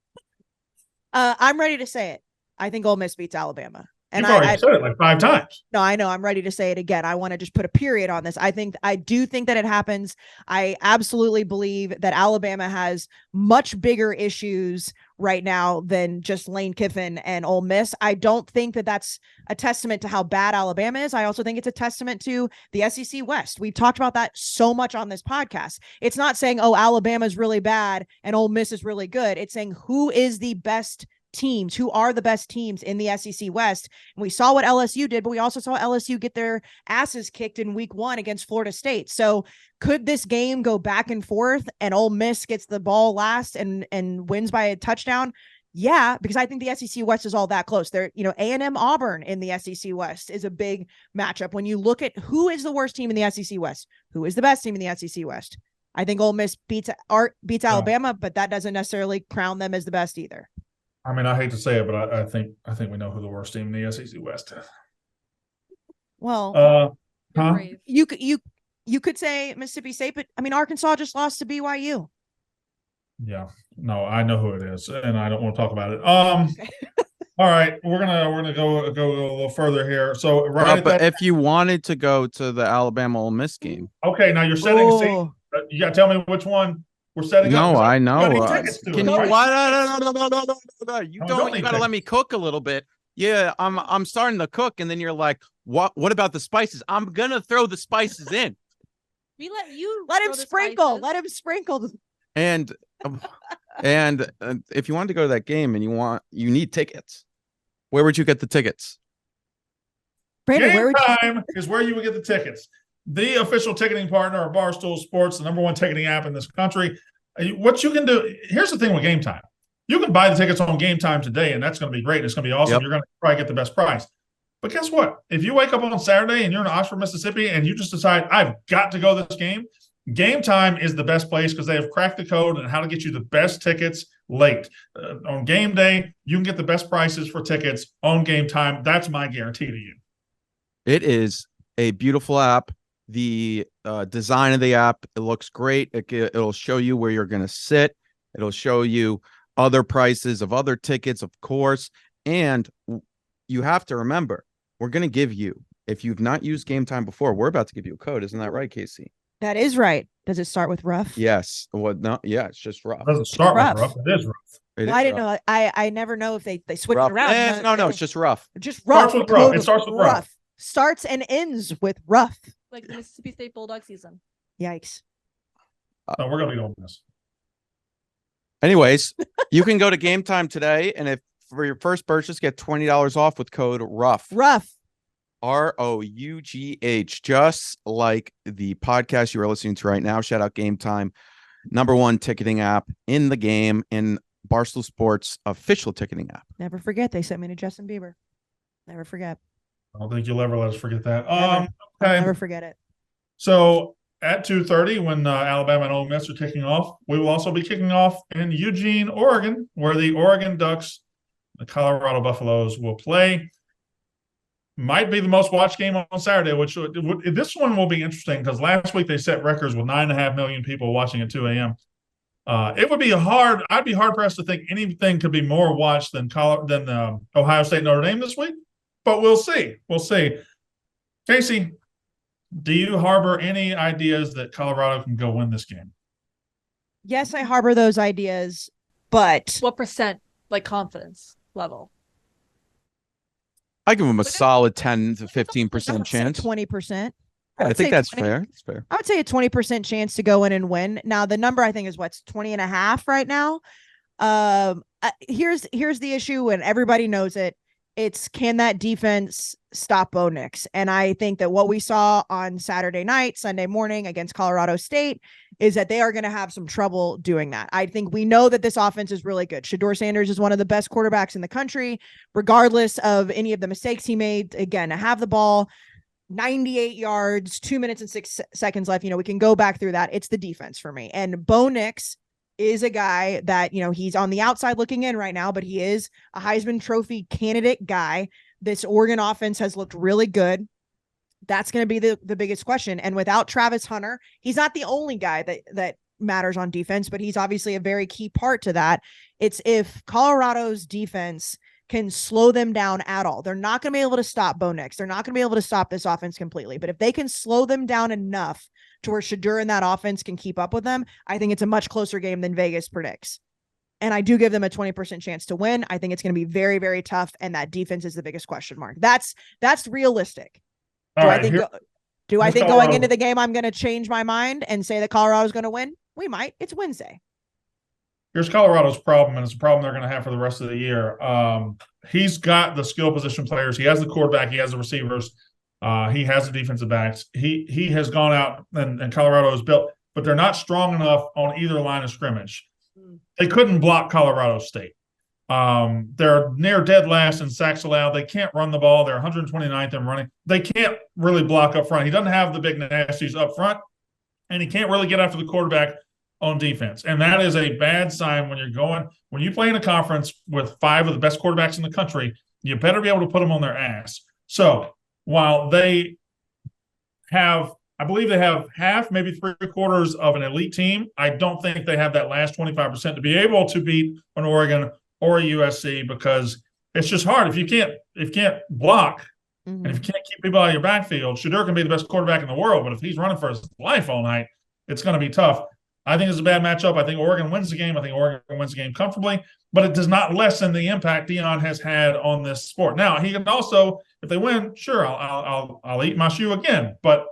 I'm ready to say it. I think Ole Miss beats Alabama. And You've already said it like 5 times. No, I know. I'm ready to say it again. I want to just put a period on this. I do think that it happens. I absolutely believe that Alabama has much bigger issues right now than just Lane Kiffin and Ole Miss. I don't think that that's a testament to how bad Alabama is. I also think it's a testament to the SEC West. We've talked about that so much on this podcast. It's not saying, oh, Alabama's really bad and Ole Miss is really good. It's saying who is the best teams, who are the best teams in the SEC West. And we saw what LSU did, but we also saw LSU get their asses kicked in week 1 against Florida State. So could this game go back and forth and Ole Miss gets the ball last and wins by a touchdown? Yeah, because I think the SEC West is all that close. There, A&M Auburn in the SEC West is a big matchup. When you look at who is the worst team in the SEC West, who is the best team in the SEC West, I think Ole Miss beats Alabama, but that doesn't necessarily crown them as the best either. I mean, I hate to say it, but I think we know who the worst team in the SEC West is. Well, you could say Mississippi State, but I mean, Arkansas just lost to BYU. Yeah, no, I know who it is, and I don't want to talk about it. All right, we're gonna go a little further here. So, but if you wanted to go to the Alabama Ole Miss game, okay, now you're setting. You got to tell me which one. We're setting up. No, I know. Can you? No, you don't. You gotta let me cook a little bit. Yeah, I'm starting to cook, and then you're like, "What about the spices?" I'm gonna throw the spices in. We let you let him sprinkle. Let him sprinkle. And if you wanted to go to that game and you need tickets, where would you get the tickets? Brandon, Game Time is where you would get the tickets. The official ticketing partner of Barstool Sports, the #1 ticketing app in this country. What you can do, here's the thing with Game Time. You can buy the tickets on Game Time today, and that's going to be great. It's going to be awesome. Yep. You're going to probably get the best price. But guess what? If you wake up on Saturday and you're in Oxford, Mississippi, and you just decide, I've got to go to this game, Game Time is the best place because they have cracked the code and how to get you the best tickets late. On game day, you can get the best prices for tickets on Game Time. That's my guarantee to you. It is a beautiful app. The design of the app, it looks great. It'll show you where you're going to sit. It'll show you other prices of other tickets, of course. And you have to remember, we're going to give you, if you've not used Game Time before, we're about to give you a code. Isn't that right, Casey? That is right. Does it start with rough? Yes. What? No. Yeah, it's just rough. It doesn't start Rough. with rough. It is rough. It Well, is I didn't rough. know. I never know if they switch Rough. it around. No, it's just rough. Just rough. Starts with rough. Code It starts with rough. Starts and ends with rough. Like the Mississippi State Bulldog season. Yikes. No, we're going to be on this. Anyways, you can go to Game Time today, and if for your first purchase, get $20 off with code ROUGH. Rough. ROUGH, just like the podcast you are listening to right now. Shout out Game Time, #1 ticketing app in the game, and Barstool Sports official ticketing app. Never forget they sent me to Justin Bieber. Never forget. I don't think you'll ever let us forget that. Never. I'll Okay. never forget it. So at 2:30, when Alabama and Ole Miss are kicking off, we will also be kicking off in Eugene, Oregon, where the Oregon Ducks, the Colorado Buffaloes will play. Might be the most watched game on Saturday, which this one will be interesting because last week they set records with 9.5 million people watching at 2 a.m. It would be hard. I'd be hard pressed to think anything could be more watched than Ohio State Notre Dame this week, but we'll see. We'll see. Casey, do you harbor any ideas that Colorado can go win this game? Yes, I harbor those ideas, but What percent, like, confidence level? I give them a solid 10 to 15% I'd say chance. 20%. I would think say that's 20. fair. It's fair. I would say a 20% chance to go in and win. Now the number I think is what's 20.5 right now. Here's the issue, and everybody knows it. It's, can that defense stop Bo Nix? And I think that what we saw on Saturday night, Sunday morning against Colorado State is that they are going to have some trouble doing that. I think we know that this offense is really good. Shedeur Sanders is one of the best quarterbacks in the country, regardless of any of the mistakes he made. Again, to have the ball, 98 yards, 2 minutes and 6 seconds left. We can go back through that. It's the defense for me. And Bo Nix is a guy that, he's on the outside looking in right now, but he is a Heisman Trophy candidate guy. This Oregon offense has looked really good. That's going to be the biggest question. And without Travis Hunter, he's not the only guy that matters on defense, but he's obviously a very key part to that. It's if Colorado's defense can slow them down at all. They're not going to be able to stop Bo Nix. They're not going to be able to stop this offense completely. But if they can slow them down enough to where Shedeur and that offense can keep up with them, I think it's a much closer game than Vegas predicts. And I do give them a 20% chance to win. I think it's going to be very, very tough. And that defense is the biggest question mark. That's realistic. Do I think going into the game, I'm going to change my mind and say that Colorado's going to win? We might. It's Wednesday. Here's Colorado's problem, and it's a problem they're going to have for the rest of the year. He's got the skill position players. He has the quarterback. He has the receivers. He has the defensive backs. He has gone out, and Colorado has built, but they're not strong enough on either line of scrimmage. They couldn't block Colorado State. They're near dead last in sacks allowed. They can't run the ball. They're 129th in running. They can't really block up front. He doesn't have the big nasties up front, and he can't really get after the quarterback on defense. And that is a bad sign when you play in a conference with 5 of the best quarterbacks in the country, you better be able to put them on their ass. So while they have, I believe they have half, maybe 3/4 of an elite team, I don't think they have that last 25% to be able to beat an Oregon or a USC, because it's just hard. If you can't block, and if you can't keep people out of your backfield, Shedeur can be the best quarterback in the world, but if he's running for his life all night, it's going to be tough. I think it's a bad matchup. I think Oregon wins the game. I think Oregon wins the game comfortably, but it does not lessen the impact Deion has had on this sport. Now, he can also, if they win, sure, I'll eat my shoe again. But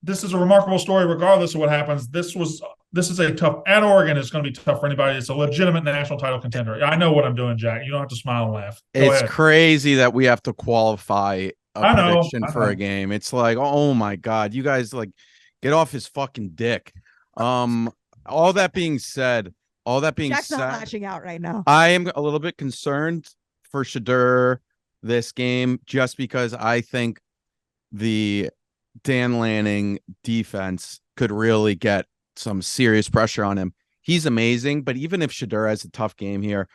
this is a remarkable story regardless of what happens. This is a tough – at Oregon, it's going to be tough for anybody. It's a legitimate national title contender. I know what I'm doing, Jack. You don't have to smile and laugh. Go ahead. Crazy that we have to qualify a prediction for a game. It's like, oh, my God. You guys, get off his fucking dick. All that being said, All that being Jack's not said, latching out right now. I am a little bit concerned for Shadur this game just because I think the Dan Lanning defense could really get some serious pressure on him. He's amazing, but even if Shadur has a tough game here,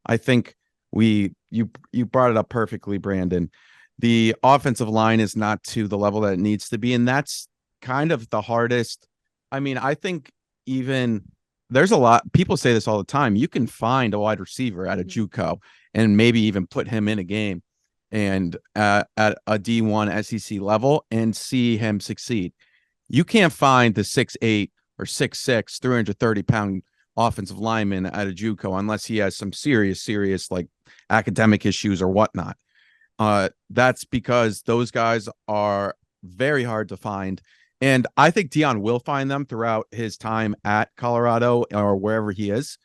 I think you brought it up perfectly, Brandon. The offensive line is not to the level that it needs to be, and that's kind of the hardest. I mean, I think even there's a lot people say this all the time. You can find a wide receiver at a JUCO and maybe even put him in a game and at a D1 SEC level and see him succeed. You can't find the 6'8" or 6'6", 330-pound offensive lineman at a JUCO unless he has some serious like academic issues or whatnot. That's because those guys are very hard to find. And I think Deion will find them throughout his time at Colorado or wherever he is.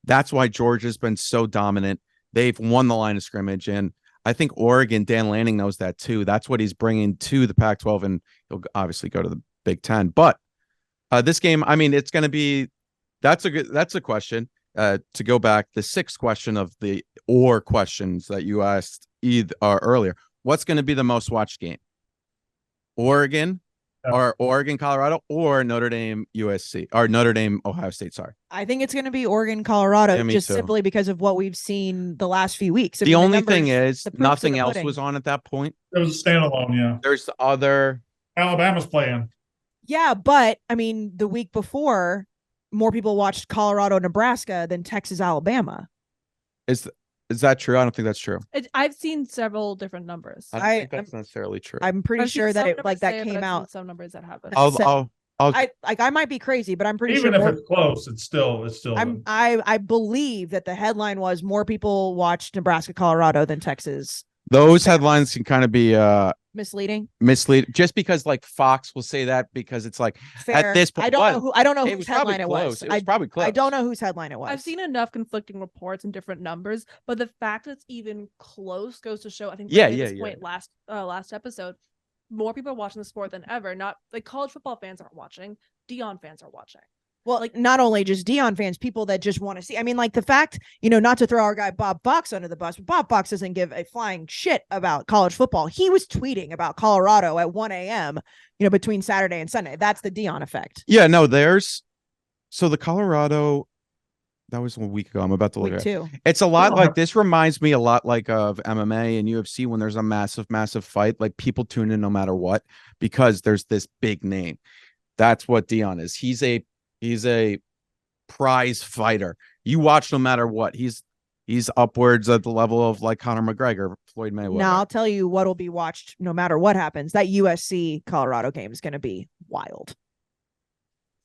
That's why Georgia's been so dominant. They've won the line of scrimmage. And I think Oregon, Dan Lanning knows that too. That's what he's bringing to the Pac-12, and he'll obviously go to the Big Ten. But this game, I mean, it's going to be that's a question. To go back, the sixth question of the or questions that you asked earlier. What's going to be the most watched game? Oregon or Oregon, Colorado, or Notre Dame, USC, or Notre Dame, Ohio State. Sorry. I think it's going to be Oregon, Colorado, Yeah, just too. simply because of what we've seen the last few weeks. The only thing is nothing else pudding. was on at that point. It was a standalone, yeah. There's the other. Alabama's playing. Yeah, but I mean, the week before, more people watched Colorado, Nebraska than Texas, Alabama. Is that true? I don't think that's true. I've seen several different numbers. I don't think that's necessarily true. I'm pretty sure that it like that came out. Some numbers that happened. I might be crazy, but I'm pretty Even sure if it's close, it's still. I believe that the headline was more people watched Nebraska, Colorado than Texas. Those headlines can kind of be misleading just because like Fox will say that because it's like fair. At this point I don't know whose headline it was. It was probably close. I don't know whose headline it was. I've seen enough conflicting reports and different numbers, but the fact that it's even close goes to show. I think point last episode, more people are watching the sport than ever. Not like college football fans aren't watching. Deion fans are watching. Well, like not only just Deion fans, people that just want to see. I mean, like the fact, not to throw our guy Bob Fox under the bus, but Bob Fox doesn't give a flying shit about college football. He was tweeting about Colorado at 1 a.m., between Saturday and Sunday. That's the Deion effect. Yeah, no, so the Colorado, that was 1 week ago. I'm about to look at it. It's a lot like this reminds me a lot like of MMA and UFC when there's a massive fight, like people tune in no matter what, because there's this big name. That's what Deion is. He's a prize fighter. You watch no matter what. He's upwards at the level of like Conor McGregor, Floyd Mayweather. Now I'll tell you what'll be watched no matter what happens. That USC Colorado game is going to be wild.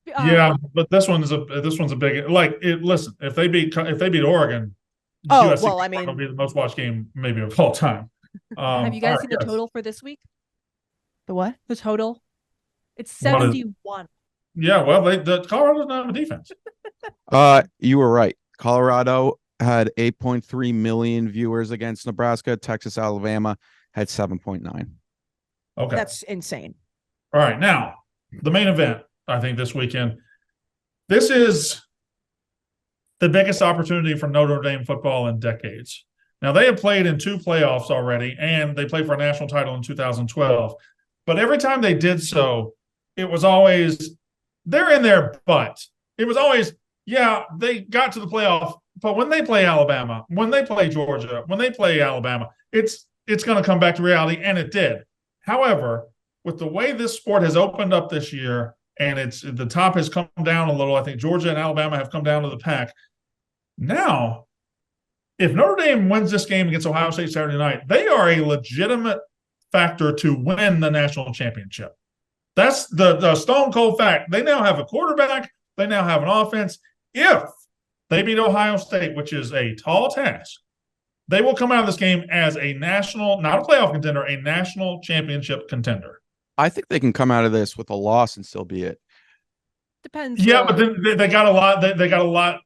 Yeah, but this one's a big listen. If they beat Oregon, USC will be the most watched game maybe of all time. Have you guys seen the total for this week? The what? The total? It's 71. Yeah, well, the Colorado doesn't have a defense. You were right. Colorado had 8.3 million viewers against Nebraska. Texas, Alabama had 7.9. Okay, that's insane. All right, now the main event. I think this weekend. This is the biggest opportunity for Notre Dame football in decades. Now they have played in 2 playoffs already, and they played for a national title in 2012. But every time they did so, it was always they're in there, but it was always, they got to the playoff. But when they play Alabama, when they play Georgia, when they play Alabama, it's going to come back to reality, and it did. However, with the way this sport has opened up this year, and the top has come down a little, I think Georgia and Alabama have come down to the pack. Now, if Notre Dame wins this game against Ohio State Saturday night, they are a legitimate factor to win the national championship. That's the stone cold fact. They now have a quarterback. They now have an offense. If they beat Ohio State, which is a tall task, they will come out of this game as a national, not a playoff contender, a national championship contender. I think they can come out of this with a loss and still be it. Depends. Yeah, but then they got a lot. They got a lot.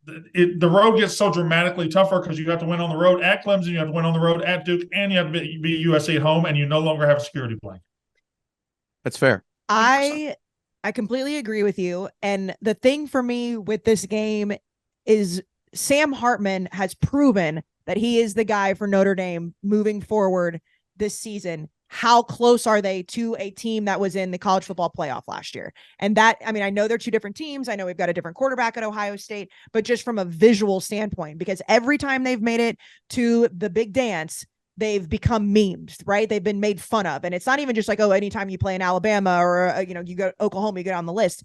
The road gets so dramatically tougher because you have to win on the road at Clemson, you have to win on the road at Duke, and you have to be USC at home, and you no longer have a security blanket. That's fair. I completely agree with you. And the thing for me with this game is Sam Hartman has proven that he is the guy for Notre Dame moving forward this season. How close are they to a team that was in the college football playoff last year? And that, I mean, I know they're two different teams. I know we've got a different quarterback at Ohio State, but just from a visual standpoint, because every time they've made it to the big dance, they've become memes, right? They've been made fun of. And it's not even just like, oh, anytime you play in Alabama or, you go to Oklahoma, you get on the list.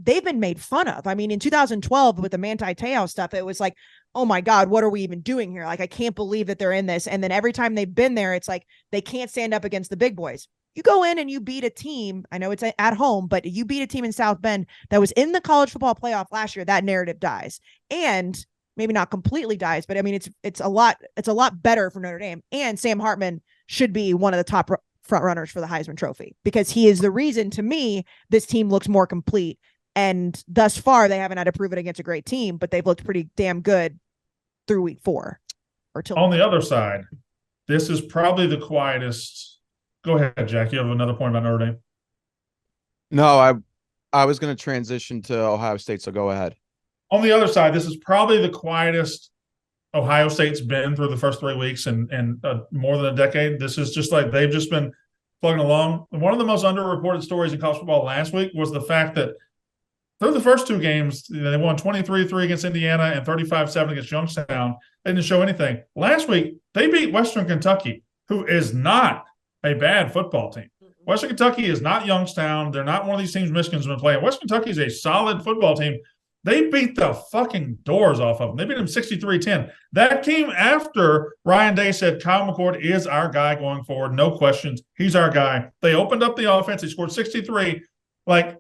They've been made fun of. I mean, in 2012 with the Manti Te'o stuff, it was like, oh my God, what are we even doing here? Like, I can't believe that they're in this. And then every time they've been there, it's like they can't stand up against the big boys. You go in and you beat a team. I know it's at home, but you beat a team in South Bend that was in the college football playoff last year. That narrative dies, and maybe not completely dies, but I mean, it's a lot better for Notre Dame. And Sam Hartman should be one of the top front runners for the Heisman Trophy, because he is the reason, to me, this team looks more complete. And thus far, they haven't had to prove it against a great team, but they've looked pretty damn good through week 4. Or till on the other side, this is probably the quietest. Go ahead, Jack. You have another point about Notre Dame? No, I was going to transition to Ohio State, so go ahead. On the other side, this is probably the quietest Ohio State's been through the first 3 weeks and more than a decade. This is just like they've just been plugging along. One of the most underreported stories in college football last week was the fact that through the first 2 games, they won 23-3 against Indiana and 35-7 against Youngstown. They didn't show anything. Last week, they beat Western Kentucky, who is not a bad football team. Western Kentucky is not Youngstown. They're not one of these teams Michigan's been playing. Western Kentucky is a solid football team. They beat the fucking doors off of them. They beat them 63-10. That came after Ryan Day said Kyle McCord is our guy going forward. No questions. He's our guy. They opened up the offense. He scored 63. Like,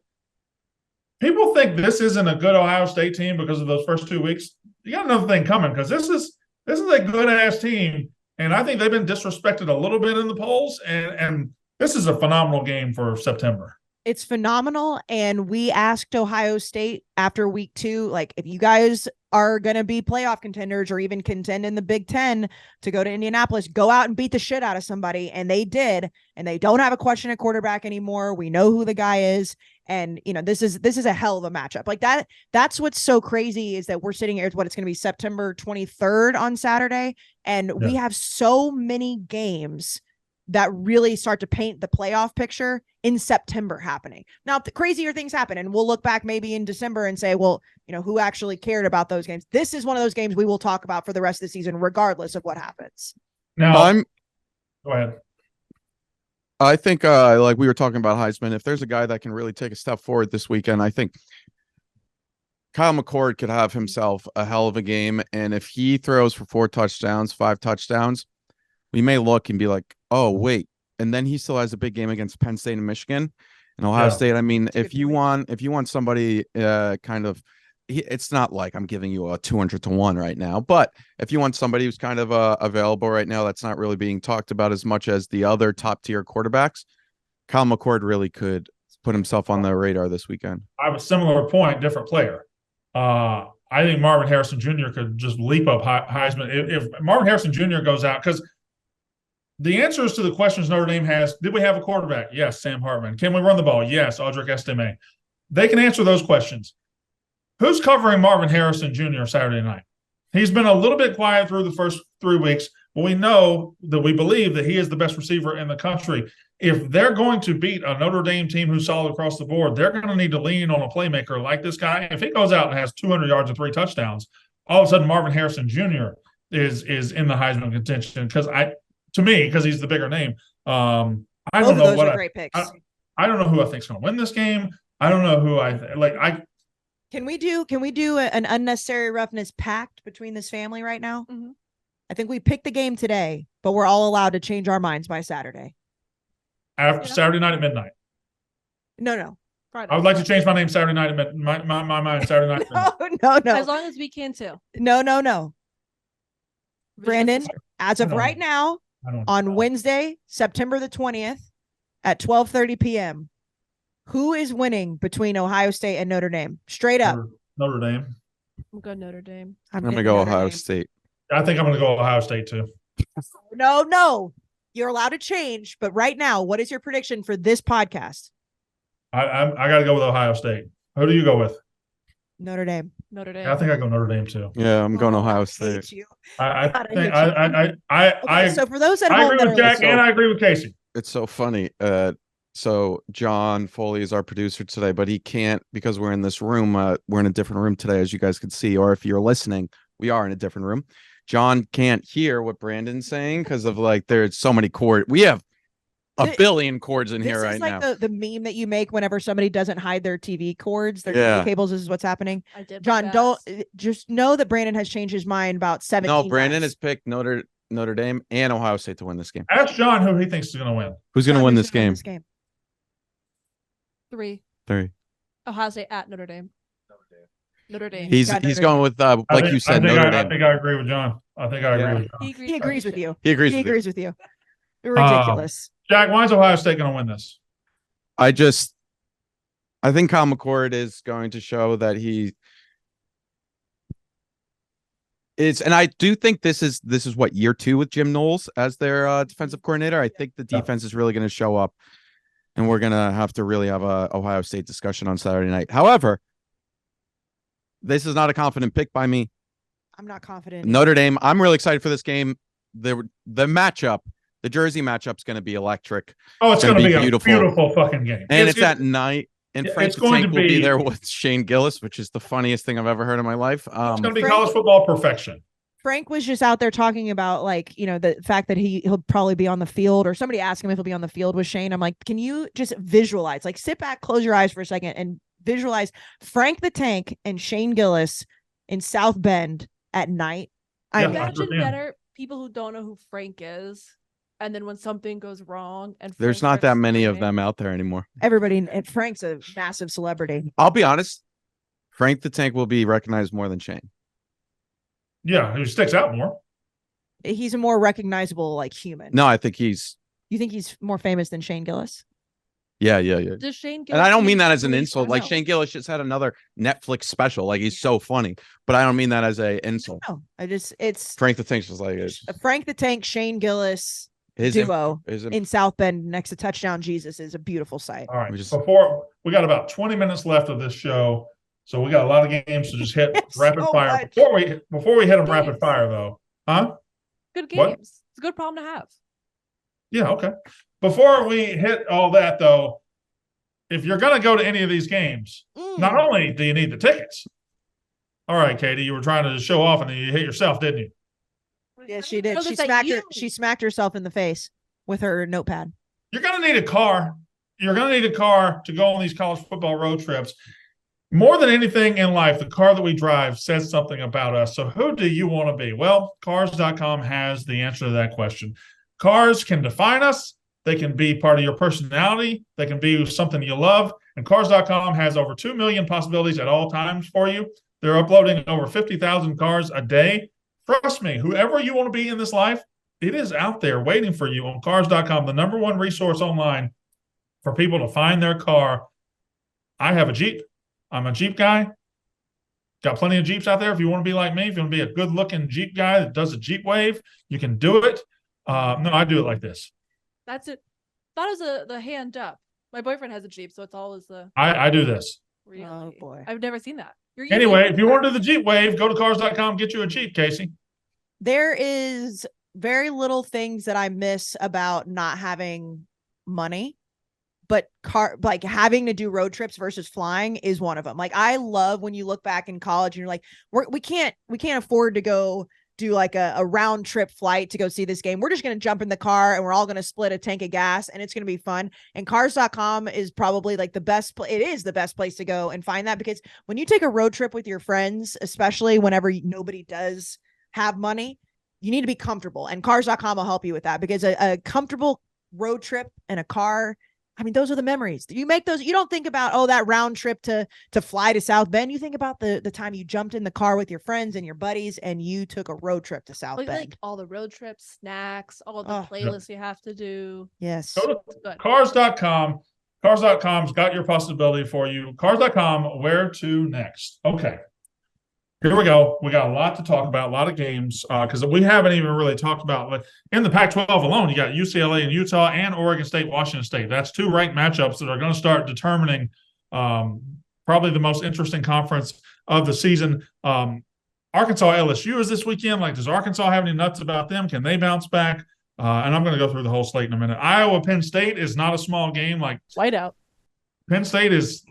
people think this isn't a good Ohio State team because of those first 2 weeks. You got another thing coming, because this is a good-ass team, and I think they've been disrespected a little bit in the polls, and this is a phenomenal game for September. It's phenomenal. And we asked Ohio State after week 2, like, if you guys are going to be playoff contenders or even contend in the Big Ten to go to Indianapolis, go out and beat the shit out of somebody. And they did. And they don't have a question at quarterback anymore. We know who the guy is. And, this is a hell of a matchup. Like that. That's what's so crazy, is that we're sitting here. It's going to be September 23rd on Saturday. And we have so many games that really start to paint the playoff picture in September happening. Now, the crazier things happen, and we'll look back maybe in December and say, well, who actually cared about those games? This is one of those games we will talk about for the rest of the season, regardless of what happens. Now, go ahead. I think, like we were talking about Heisman, if there's a guy that can really take a step forward this weekend, I think Kyle McCord could have himself a hell of a game. And if he throws for 4 touchdowns, 5 touchdowns, we may look and be like, oh, wait. And then he still has a big game against Penn State and Michigan and Ohio State. I mean, if you want somebody it's not like I'm giving you a 200-1 right now, but if you want somebody who's kind of available right now, that's not really being talked about as much as the other top tier quarterbacks, Kyle McCord really could put himself on the radar this weekend. I have a similar point, different player. I think Marvin Harrison Jr. could just leap up Heisman. If Marvin Harrison Jr. goes out, because the answers to the questions Notre Dame has: did we have a quarterback? Yes, Sam Hartman. Can we run the ball? Yes, Audric Estime. They can answer those questions. Who's covering Marvin Harrison Jr. Saturday night? He's been a little bit quiet through the first 3 weeks, but we know that we believe that he is the best receiver in the country. If they're going to beat a Notre Dame team who's solid across the board, they're going to need to lean on a playmaker like this guy. If he goes out and has 200 yards and 3 touchdowns, all of a sudden Marvin Harrison Jr. is in the Heisman contention, because he's the bigger name. I don't know what great picks. I don't know who I think is going to win this game. I don't know who Can we do an unnecessary roughness pact between this family right now? Mm-hmm. I think we picked the game today, but we're all allowed to change our minds by Saturday. Saturday night at midnight. No. Friday. I would like to change my name Saturday night at midnight. My mind Saturday night at midnight. No. As long as we can too. No. Brandon, as of right now, on Wednesday, September the 20th at 12:30 p.m., who is winning between Ohio State and Notre Dame? Straight up. Notre Dame. I'm going Notre Dame. I'm going to go Ohio State. I think I'm going to go Ohio State too. No. You're allowed to change, but right now, what is your prediction for this podcast? I got to go with Ohio State. Who do you go with? Notre Dame. Notre Dame. I think I go Notre Dame too. Yeah, I'm going Oh, Ohio I State. hate you. I God, I think hate you. Okay, so for those at I home agree that with are Jack listening, and I agree with Casey. It's so funny. So John Foley is our producer today, but he can't because we're in this room. We're in a different room today, as you guys can see, or if you're listening, we are in a different room. John can't hear what Brandon's saying because of like there's so many chords. We have a billion chords in here right now. This is like the meme that you make whenever somebody doesn't hide their TV cords, their Yeah. TV cables. This is what's happening. I did. John, don't just know that Brandon has changed his mind about 17 No, Brandon times. has picked Notre Dame and Ohio State to win this game. Ask John who he thinks is going to win. Who's going to win this gonna game? 3. 3. Ohio State at Notre Dame. Notre Dame. He's going with like you said, Notre Dame. I think I agree with John. I think I agree with John. He agrees with you. He agrees. He agrees with you. Ridiculous. Jack, why is Ohio State going to win this? I think Kyle McCord is going to show that he is, and I do think this is what, year 2 with Jim Knowles as their defensive coordinator. I think the defense is really going to show up, and we're going to have to really have a Ohio State discussion on Saturday night. However, this is not a confident pick by me. I'm not confident. Notre Dame, I'm really excited for this game. The matchup, the Jersey matchup's going to be electric. Oh, it's going to be a beautiful. beautiful fucking game. And it's at night. And Frank it's going Tank to will be be there with Shane Gillis, which is the funniest thing I've ever heard in my life. It's going to be college football perfection. Frank was just out there talking about, like, you know, the fact that he'll probably be on the field, or somebody asked him if he'll be on the field with Shane. I'm like, can you just visualize, like, sit back, close your eyes for a second and visualize Frank the Tank and Shane Gillis in South Bend at night. I imagine better people who don't know who Frank is, and then when something goes wrong, and there's not that many of them out there anymore. Everybody, and Frank's a massive celebrity. I'll be honest, Frank the Tank will be recognized more than Shane. Yeah, he sticks out more. He's a more recognizable, like, human. No, I think he's. You think he's more famous than Shane Gillis? Yeah. Does Shane Gillis, and I don't mean that as an insult. Like, Shane Gillis just had another Netflix special. Like, he's so funny, but I don't mean that as a insult. No, it's Frank the Tank's just like Frank the Tank, Shane Gillis duo in South Bend next to Touchdown Jesus is a beautiful sight. All right, before we got about 20 minutes left of this show, so we got a lot of games to just hit rapid fire. Before we hit them rapid fire though, huh? Good games. What? It's a good problem to have. Yeah, okay. Before we hit all that, though, if you're going to go to any of these games, not only do you need the tickets. All right, Katie, you were trying to show off and then you hit yourself, didn't you? Yeah, she did. She smacked herself in the face with her notepad. You're going to need a car. You're going to need a car to go on these college football road trips. More than anything in life, the car that we drive says something about us. So who do you want to be? Well, Cars.com has the answer to that question. Cars can define us. They can be part of your personality. They can be something you love. And Cars.com has over 2 million possibilities at all times for you. They're uploading over 50,000 cars a day. Trust me, whoever you want to be in this life, it is out there waiting for you on Cars.com, the number one resource online for people to find their car. I have a Jeep. I'm a Jeep guy. Got plenty of Jeeps out there. If you want to be like me, if you want to be a good-looking Jeep guy that does a Jeep wave, you can do it. No, I do it like this. That's it. That is the hand up. My boyfriend has a Jeep, so it's always the. I do this. Really? Oh boy, I've never seen that. Anyway, if you want to do the Jeep wave, go to Cars.com, get you a Jeep, Casey. There is very little things that I miss about not having money, but like having to do road trips versus flying is one of them. Like, I love when you look back in college and you're like, we can't afford to go do like a round trip flight to go see this game. We're just going to jump in the car and we're all going to split a tank of gas and it's going to be fun. And Cars.com is probably like the best. It is the best place to go and find that, because when you take a road trip with your friends, especially whenever nobody does have money, you need to be comfortable, and Cars.com will help you with that, because a comfortable road trip and a car, I mean, those are the memories. You make those. You don't think about, that round trip to fly to South Bend. You think about the time you jumped in the car with your friends and your buddies and you took a road trip to South Bend. Like all the road trips, snacks, all the playlists you have to do. Yes. Go to Cars.com. Cars.com's got your possibility for you. Cars.com, where to next? Okay. Here we go. We got a lot to talk about, a lot of games, because we haven't even really talked about, like, in the Pac-12 alone, you got UCLA and Utah and Oregon State, Washington State. That's 2 ranked matchups that are going to start determining probably the most interesting conference of the season. Arkansas LSU is this weekend. Like, does Arkansas have any nuts about them? Can they bounce back? And I'm going to go through the whole slate in a minute. Iowa Penn State is not a small game. Like, Whiteout. Penn State is.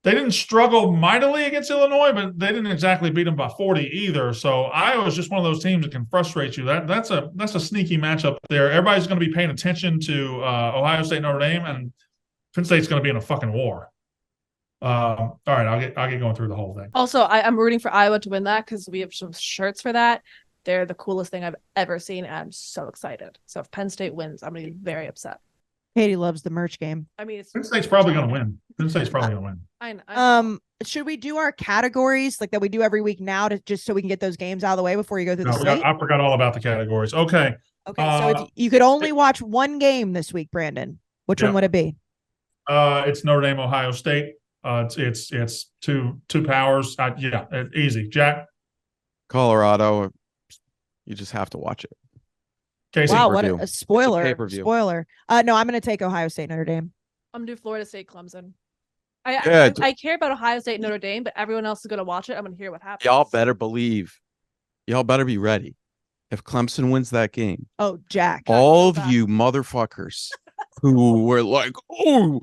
They didn't struggle mightily against Illinois, but they didn't exactly beat them by 40 either. So Iowa is just one of those teams that can frustrate you. That's a sneaky matchup there. Everybody's going to be paying attention to Ohio State, Notre Dame, and Penn State's going to be in a fucking war. All right, I'll get going through the whole thing. Also, I'm rooting for Iowa to win that because we have some shirts for that. They're the coolest thing I've ever seen, and I'm so excited. So if Penn State wins, I'm going to be very upset. Katie loves the merch game. I mean, Penn State's probably going to win. Penn State's probably going to win. I know. Should we do our categories like that we do every week now to just so we can get those games out of the way before you go through the slate? I forgot all about the categories. Okay. Okay, so you could only watch one game this week, Brandon. Which one would it be? It's Notre Dame, Ohio State. It's two powers. Easy. Jack. Colorado. You just have to watch it. Casey. Wow, what a spoiler! Spoiler. No, I'm going to take Ohio State, Notre Dame. I'm going to do Florida State, Clemson. I care about Ohio State, Notre Dame, but everyone else is going to watch it. I'm going to hear what happens. Y'all better be ready. If Clemson wins that game, Jack, all of you motherfuckers who were like, "Oh,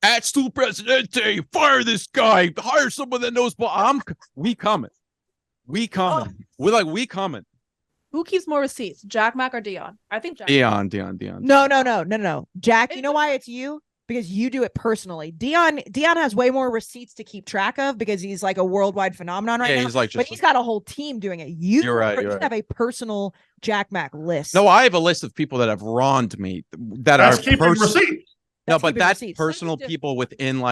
at Stu Presidente, fire this guy, hire someone that knows ball." We coming. We coming. Who keeps more receipts, Jack, Mac, or Dion? I think Jack. Dion. No. Jack, you know why it's you? Because you do it personally. Dion has way more receipts to keep track of because he's like a worldwide phenomenon right now. But he's got a whole team doing it. You're right. You have a personal Jack Mac list. No, I have a list of people that have wronged me that are keeping receipts. No, but that's personal people within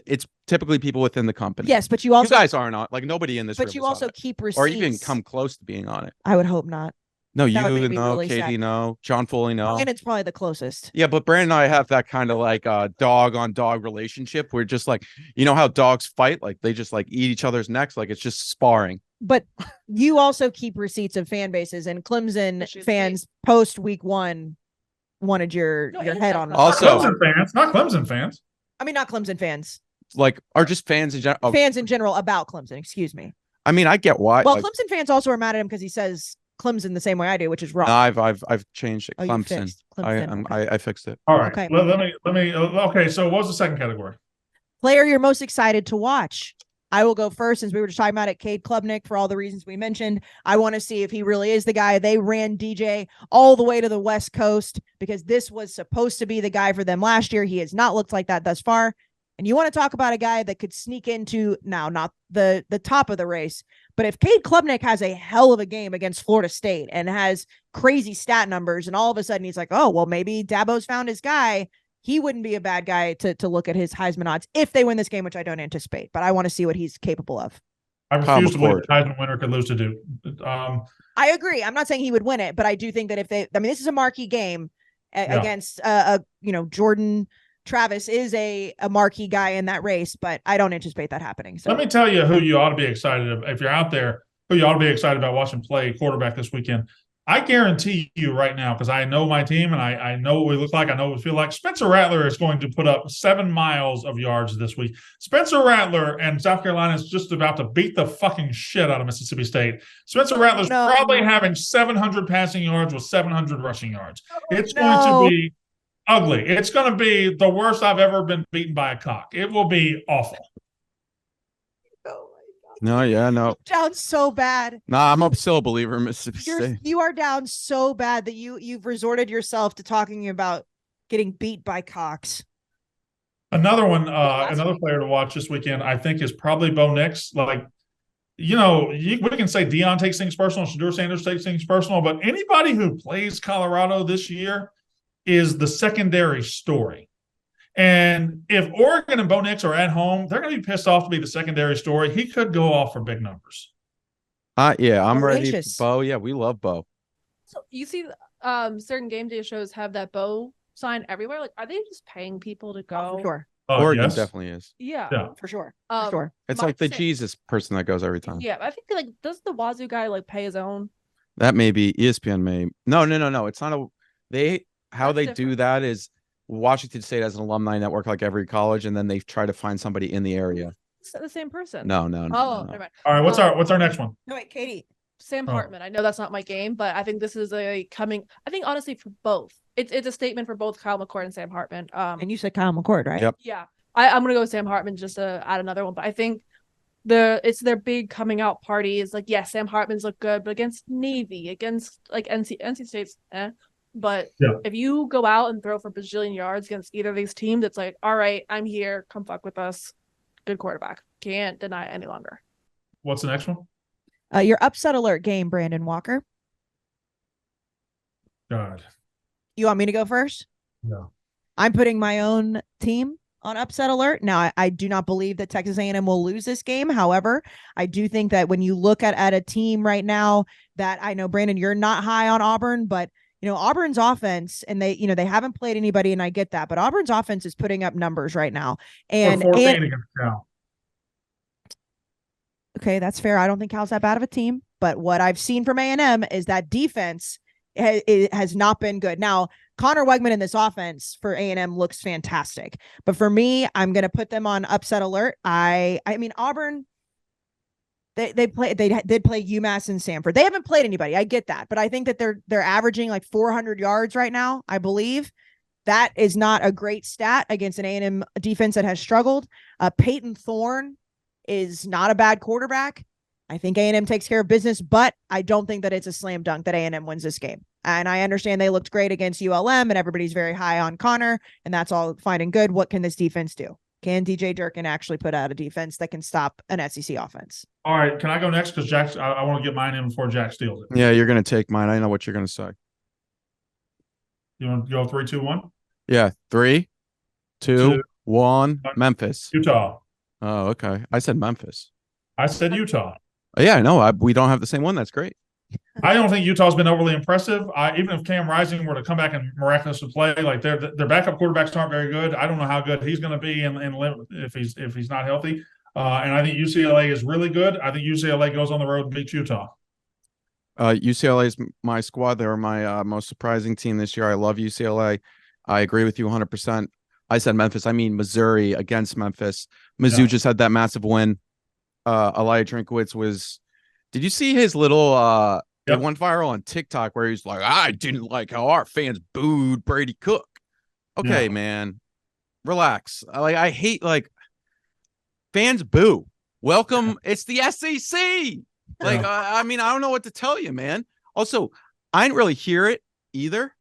it's typically people within the company. Yes, but you guys are not like nobody in this. But you also keep receipts, or even come close to being on it. I would hope not. No, you know, really Katie, sad. No, John Foley, no. And it's probably the closest. Yeah, but Brandon and I have that kind of like dog on dog relationship. We're just like, you know how dogs fight? Like they just like eat each other's necks. Like it's just sparring. But you also keep receipts of fan bases, and Clemson fans post week 1 wanted your head on. Also, not Clemson fans. I mean, not Clemson fans. Like are just fans in general. Fans in general about Clemson. Excuse me. I mean, I get why. Well, Clemson fans also are mad at him because he says Clemson the same way I do, which is wrong. I've changed it. Clemson. I fixed it. All right. Okay. Let me. Okay. So what was the second category? Player you're most excited to watch. I will go first since we were just talking about it. Cade Klubnik, for all the reasons we mentioned. I want to see if he really is the guy. They ran DJ all the way to the West Coast because this was supposed to be the guy for them last year. He has not looked like that thus far. And you want to talk about a guy that could sneak into now, not the top of the race, but if Cade Klubnik has a hell of a game against Florida State and has crazy stat numbers, and all of a sudden he's like, oh, well, maybe Dabo's found his guy. He wouldn't be a bad guy to look at his Heisman odds if they win this game, which I don't anticipate, but I want to see what he's capable of. I refuse to believe the Heisman winner could lose to Duke. I agree. I'm not saying he would win it, but I do think that this is a marquee game against, Jordan Travis is a marquee guy in that race, but I don't anticipate that happening. So let me tell you who you ought to be excited about. If you're out there, who you ought to be excited about watching play quarterback this weekend. I guarantee you right now, because I know my team and I know what we look like, I know what we feel like. Spencer Rattler is going to put up 7 miles of yards this week. Spencer Rattler and South Carolina is just about to beat the fucking shit out of Mississippi State. Spencer Rattler's probably having 700 passing yards with 700 rushing yards. It's going to be ugly. It's going to be the worst I've ever been beaten by a cock. It will be awful. No, yeah, no. Down so bad. Nah, I'm still a believer in Mississippi State. You are down so bad that you've resorted yourself to talking about getting beat by cocks. Another one, another player to watch this weekend, I think, is probably Bo Nix. Like, we can say Dion takes things personal, Shedeur Sanders takes things personal, but anybody who plays Colorado this year is the secondary story. And if Oregon and Bo Nix are at home, they're going to be pissed off to be the secondary story. He could go off for big numbers. Yeah, I'm ready for Bo. Yeah, we love Bo. So you see certain game day shows have that Bo sign everywhere. Like, are they just paying people to go? Oh, for sure. Oregon definitely is. Yeah, for sure. It's like the Jesus person that goes every time. Yeah, I think does the Wazoo guy pay his own? That may be ESPN may. No. It's not how they do that is Washington State has an alumni network like every college, and then they try to find somebody in the area. It's the same person. No. Oh, no. never mind. All right, what's our next one? No, wait, Katie. Sam Hartman. I know that's not my game, but I think this is I think honestly for both. It's a statement for both Kyle McCord and Sam Hartman. And you said Kyle McCord, right? Yep. Yeah. I'm gonna go with Sam Hartman just to add another one. But I think it's their big coming out party. Is like, yes, Sam Hartman's look good, but against Navy, against like NC State's But if you go out and throw for bajillion yards against either of these teams, it's like, all right, I'm here. Come fuck with us. Good quarterback. Can't deny it any longer. What's the next one? Your upset alert game, Brandon Walker. God. You want me to go first? No. I'm putting my own team on upset alert. Now, I do not believe that Texas A&M will lose this game. However, I do think that when you look at a team right now that I know, Brandon, you're not high on Auburn, but Auburn's offense, and they haven't played anybody, and I get that, but Auburn's offense is putting up numbers right now. And 14 against Cal. Okay, that's fair. I don't think Cal's that bad of a team, but what I've seen from A&M is that defense has not been good. Now, Connor Wegman in this offense for A&M looks fantastic, but for me, I'm going to put them on upset alert. I mean, Auburn, they did play UMass and Samford. They haven't played anybody. I get that, but I think that they're averaging like 400 yards right now, I believe. That is not a great stat against an A&M defense that has struggled. Peyton Thorne is not a bad quarterback. I think A&M takes care of business, but I don't think that it's a slam dunk that A&M wins this game. And I understand they looked great against ULM, and everybody's very high on Connor, and that's all fine and good. What can this defense do? Can DJ Durkin actually put out a defense that can stop an SEC offense? All right, can I go next? Because I want to get mine in before Jack steals it. Yeah, you're going to take mine. I know what you're going to say. You want to go 3, 2, 1? Yeah, 3, 2, 1. Memphis. Utah. Oh, okay. I said Memphis. I said Utah. Yeah, no, we don't have the same one. That's great. I don't think Utah's been overly impressive. Even if Cam Rising were to come back and miraculously play, like their backup quarterbacks aren't very good. I don't know how good he's going to be if he's not healthy. And I think UCLA is really good. I think UCLA goes on the road and beats Utah. UCLA is my squad. They're my most surprising team this year. I love UCLA. I agree with you 100%. I said Memphis. I mean Missouri against Memphis. Mizzou just had that massive win. Elijah Drinkwitz was. Did you see his little? It went viral on TikTok where he's like, "I didn't like how our fans booed Brady Cook." Okay, man, relax. I hate fans boo. Welcome. It's the SEC. I mean, I don't know what to tell you, man. Also, I didn't really hear it either.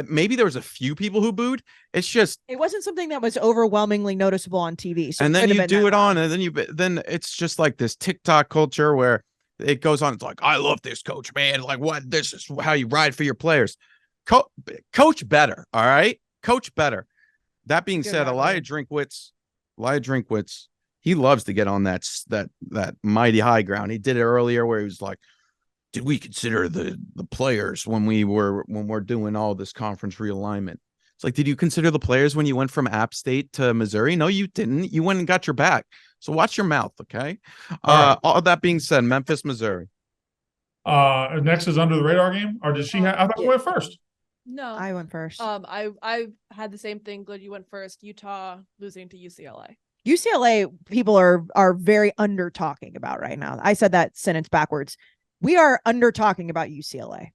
Maybe there was a few people who booed. It's just it wasn't something that was overwhelmingly noticeable on TV. So and then you do it on, and then it's just like this TikTok culture where it goes on. It's like, I love this coach, man. Like, what? This is how you ride for your players. Coach better. All right, coach better. That being said, Elijah Drinkwitz, he loves to get on that mighty high ground. He did it earlier where he was like, did we consider the players when we're doing all this conference realignment? It's like, did you consider the players when you went from App State to Missouri? No, you didn't. You went and got your back. So watch your mouth, okay? All that being said, Memphis, Missouri. Next is under the radar game, or did she have? I thought we went first. No, I went first. I had the same thing. Good, you went first. Utah losing to UCLA. UCLA people are very under talking about right now. I said that sentence backwards. We are under talking about UCLA.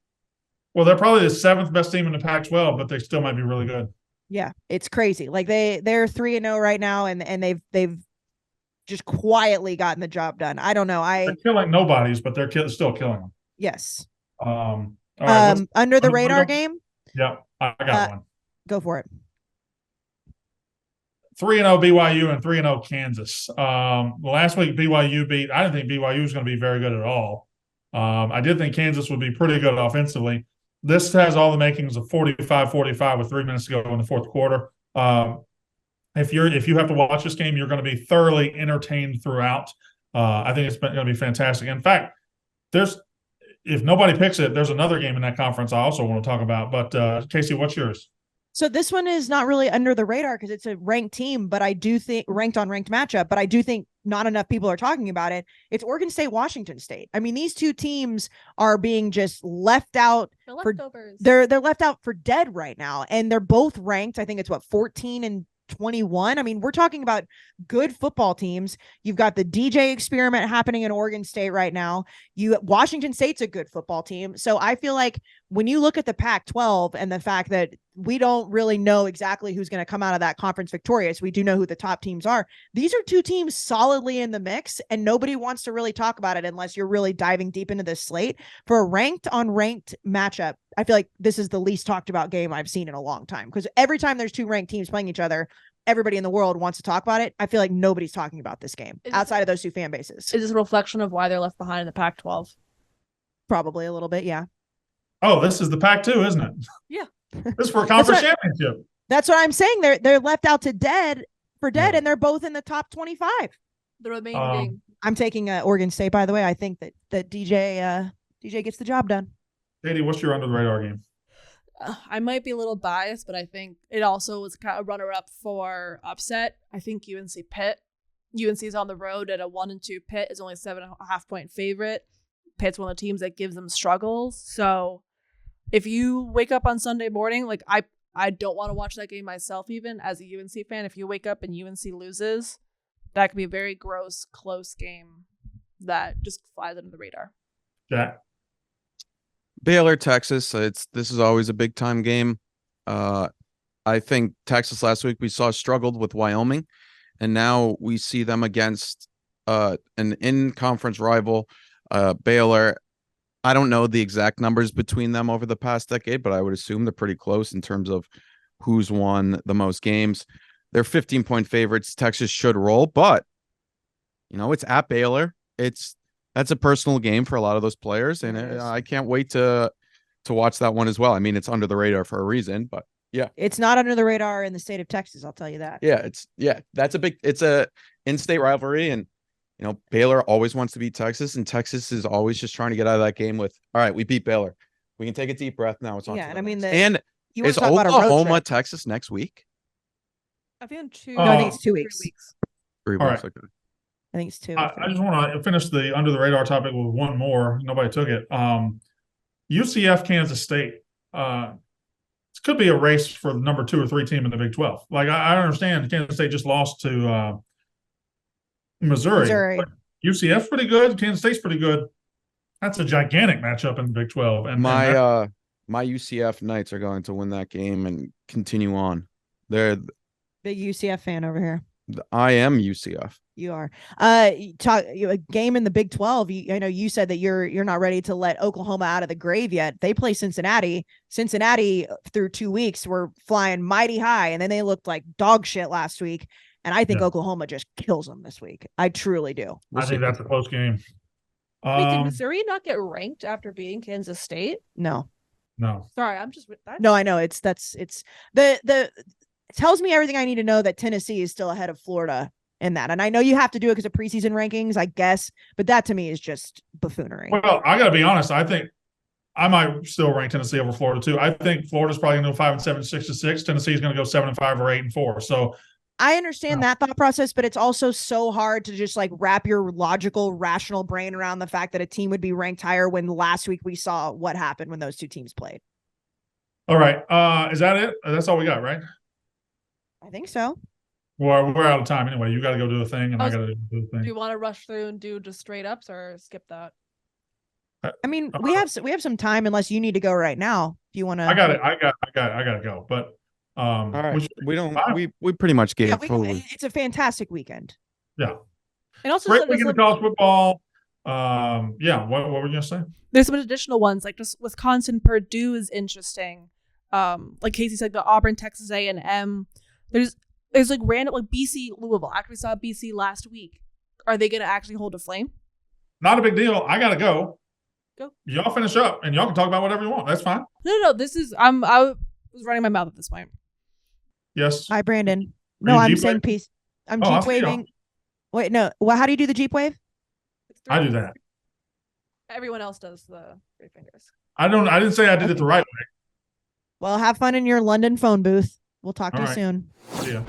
Well, they're probably the 7th best team in the Pac-12, but they still might be really good. Yeah, it's crazy. Like they're 3-0 right now, and they've just quietly gotten the job done. I don't know. They're killing nobodies, but they're still killing them. Yes. All right, under the radar game. Yeah, I got one. Go for it. 3-0 BYU and 3-0 Kansas. Last week BYU beat. I didn't think BYU was going to be very good at all. I did think Kansas would be pretty good offensively. This has all the makings of 45-45 with 3 minutes to go in the fourth quarter. If you have to watch this game, you're going to be thoroughly entertained throughout. I think it's going to be fantastic. In fact, if nobody picks it, there's another game in that conference I also want to talk about. But Casey, what's yours? So this one is not really under the radar because it's a ranked team, but I do think ranked on ranked matchup, but I do think not enough people are talking about it. It's Oregon State, Washington State. I mean, these two teams are being just left out. They're left out for dead right now. And they're both ranked. I think it's 14 and 21. I mean, we're talking about good football teams. You've got the DJ experiment happening in Oregon State right now. Washington State's a good football team. So I feel like when you look at the Pac-12 and the fact that we don't really know exactly who's going to come out of that conference victorious, we do know who the top teams are. These are two teams solidly in the mix, and nobody wants to really talk about it unless you're really diving deep into this slate. For a ranked on ranked matchup, I feel like this is the least talked about game I've seen in a long time, because every time there's two ranked teams playing each other, everybody in the world wants to talk about it. I feel like nobody's talking about this game outside of those two fan bases. Is this a reflection of why they're left behind in the Pac-12? Probably a little bit, yeah. Oh, this is the Pac-2, isn't it? Yeah. This is for a conference championship. That's what I'm saying. They're left out to dead, and they're both in the top 25. The remaining. I'm taking Oregon State, by the way. I think that DJ gets the job done. Katie, what's your under the radar game? I might be a little biased, but I think it also was kind of runner-up for upset. I think UNC Pitt. UNC is on the road at a 1-2. Pitt is only a 7.5 point favorite. Pitt's one of the teams that gives them struggles. So if you wake up on Sunday morning, like I don't want to watch that game myself, even as a UNC fan. If you wake up and UNC loses, that could be a very gross, close game that just flies under the radar. Jack? Baylor, Texas. This is always a big time game. I think Texas last week we saw struggled with Wyoming, and now we see them against an in-conference rival, Baylor. I don't know the exact numbers between them over the past decade, but I would assume they're pretty close in terms of who's won the most games. They're 15-point favorites. Texas should roll, but it's at Baylor. That's a personal game for a lot of those players, and I can't wait to watch that one as well. I mean, it's under the radar for a reason, but yeah, it's not under the radar in the state of Texas. I'll tell you that. It's a in-state rivalry, and Baylor always wants to beat Texas, and Texas is always just trying to get out of that game with, all right, we beat Baylor. We can take a deep breath now. It's on. Yeah, and I mean, is Oklahoma, Texas next week? I think 2. No, I think it's 2 weeks. 3 All weeks. right. Okay. I think it's 2. I just want to finish the under the radar topic with one more. Nobody took it. UCF, Kansas State. This could be a race for the number 2 or 3 team in the Big 12. Like I understand Kansas State just lost to Missouri. UCF's pretty good. Kansas State's pretty good. That's a gigantic matchup in the Big 12. And my UCF Knights are going to win that game and continue on. They're big UCF fan over here. I am UCF. You are. A game in the Big 12. I know you said that you're not ready to let Oklahoma out of the grave yet. They play Cincinnati. Cincinnati through 2 weeks were flying mighty high, and then they looked like dog shit last week. And I think Oklahoma just kills them this week. I truly do. I think that's a close game. Wait, did Missouri not get ranked after beating Kansas State? No. Sorry, I'm just. No, I know it's the it tells me everything I need to know that Tennessee is still ahead of Florida in that. And I know you have to do it because of preseason rankings, I guess, but that to me is just buffoonery. Well, I got to be honest. I think I might still rank Tennessee over Florida too. I think Florida's probably going to go 5-7, 6-6. Tennessee's going to go 7-5 or 8-4. So I understand that thought process, but it's also so hard to just like wrap your logical, rational brain around the fact that a team would be ranked higher when last week we saw what happened when those two teams played. All right. Is that it? That's all we got, right? I think so. Well, we're out of time anyway. You got to go do a thing, and I got to do a thing. Do you want to rush through and do just straight ups or skip that? I mean, we have some time unless you need to go right now. Do you want to? I got it. I got to go. But all right. We pretty much gave it forward. It's a fantastic weekend. Yeah. And also great weekend of college football. What were you gonna say? There's some additional ones like just Wisconsin, Purdue is interesting. Like Casey said, the Auburn, Texas A&M. There's like random like BC, Louisville. After we saw BC last week, are they gonna actually hold a flame? Not a big deal. I gotta go. Go. Y'all finish up, and y'all can talk about whatever you want. That's fine. No. This is I was running my mouth at this point. Yes. Hi, Brandon. No, I'm saying peace. I'm Jeep waving. Wait, no. Well, how do you do the Jeep wave? I do that. Everyone else does the 3 fingers. I didn't say I did it the right way. Well, have fun in your London phone booth. We'll talk to All you right. soon. See ya.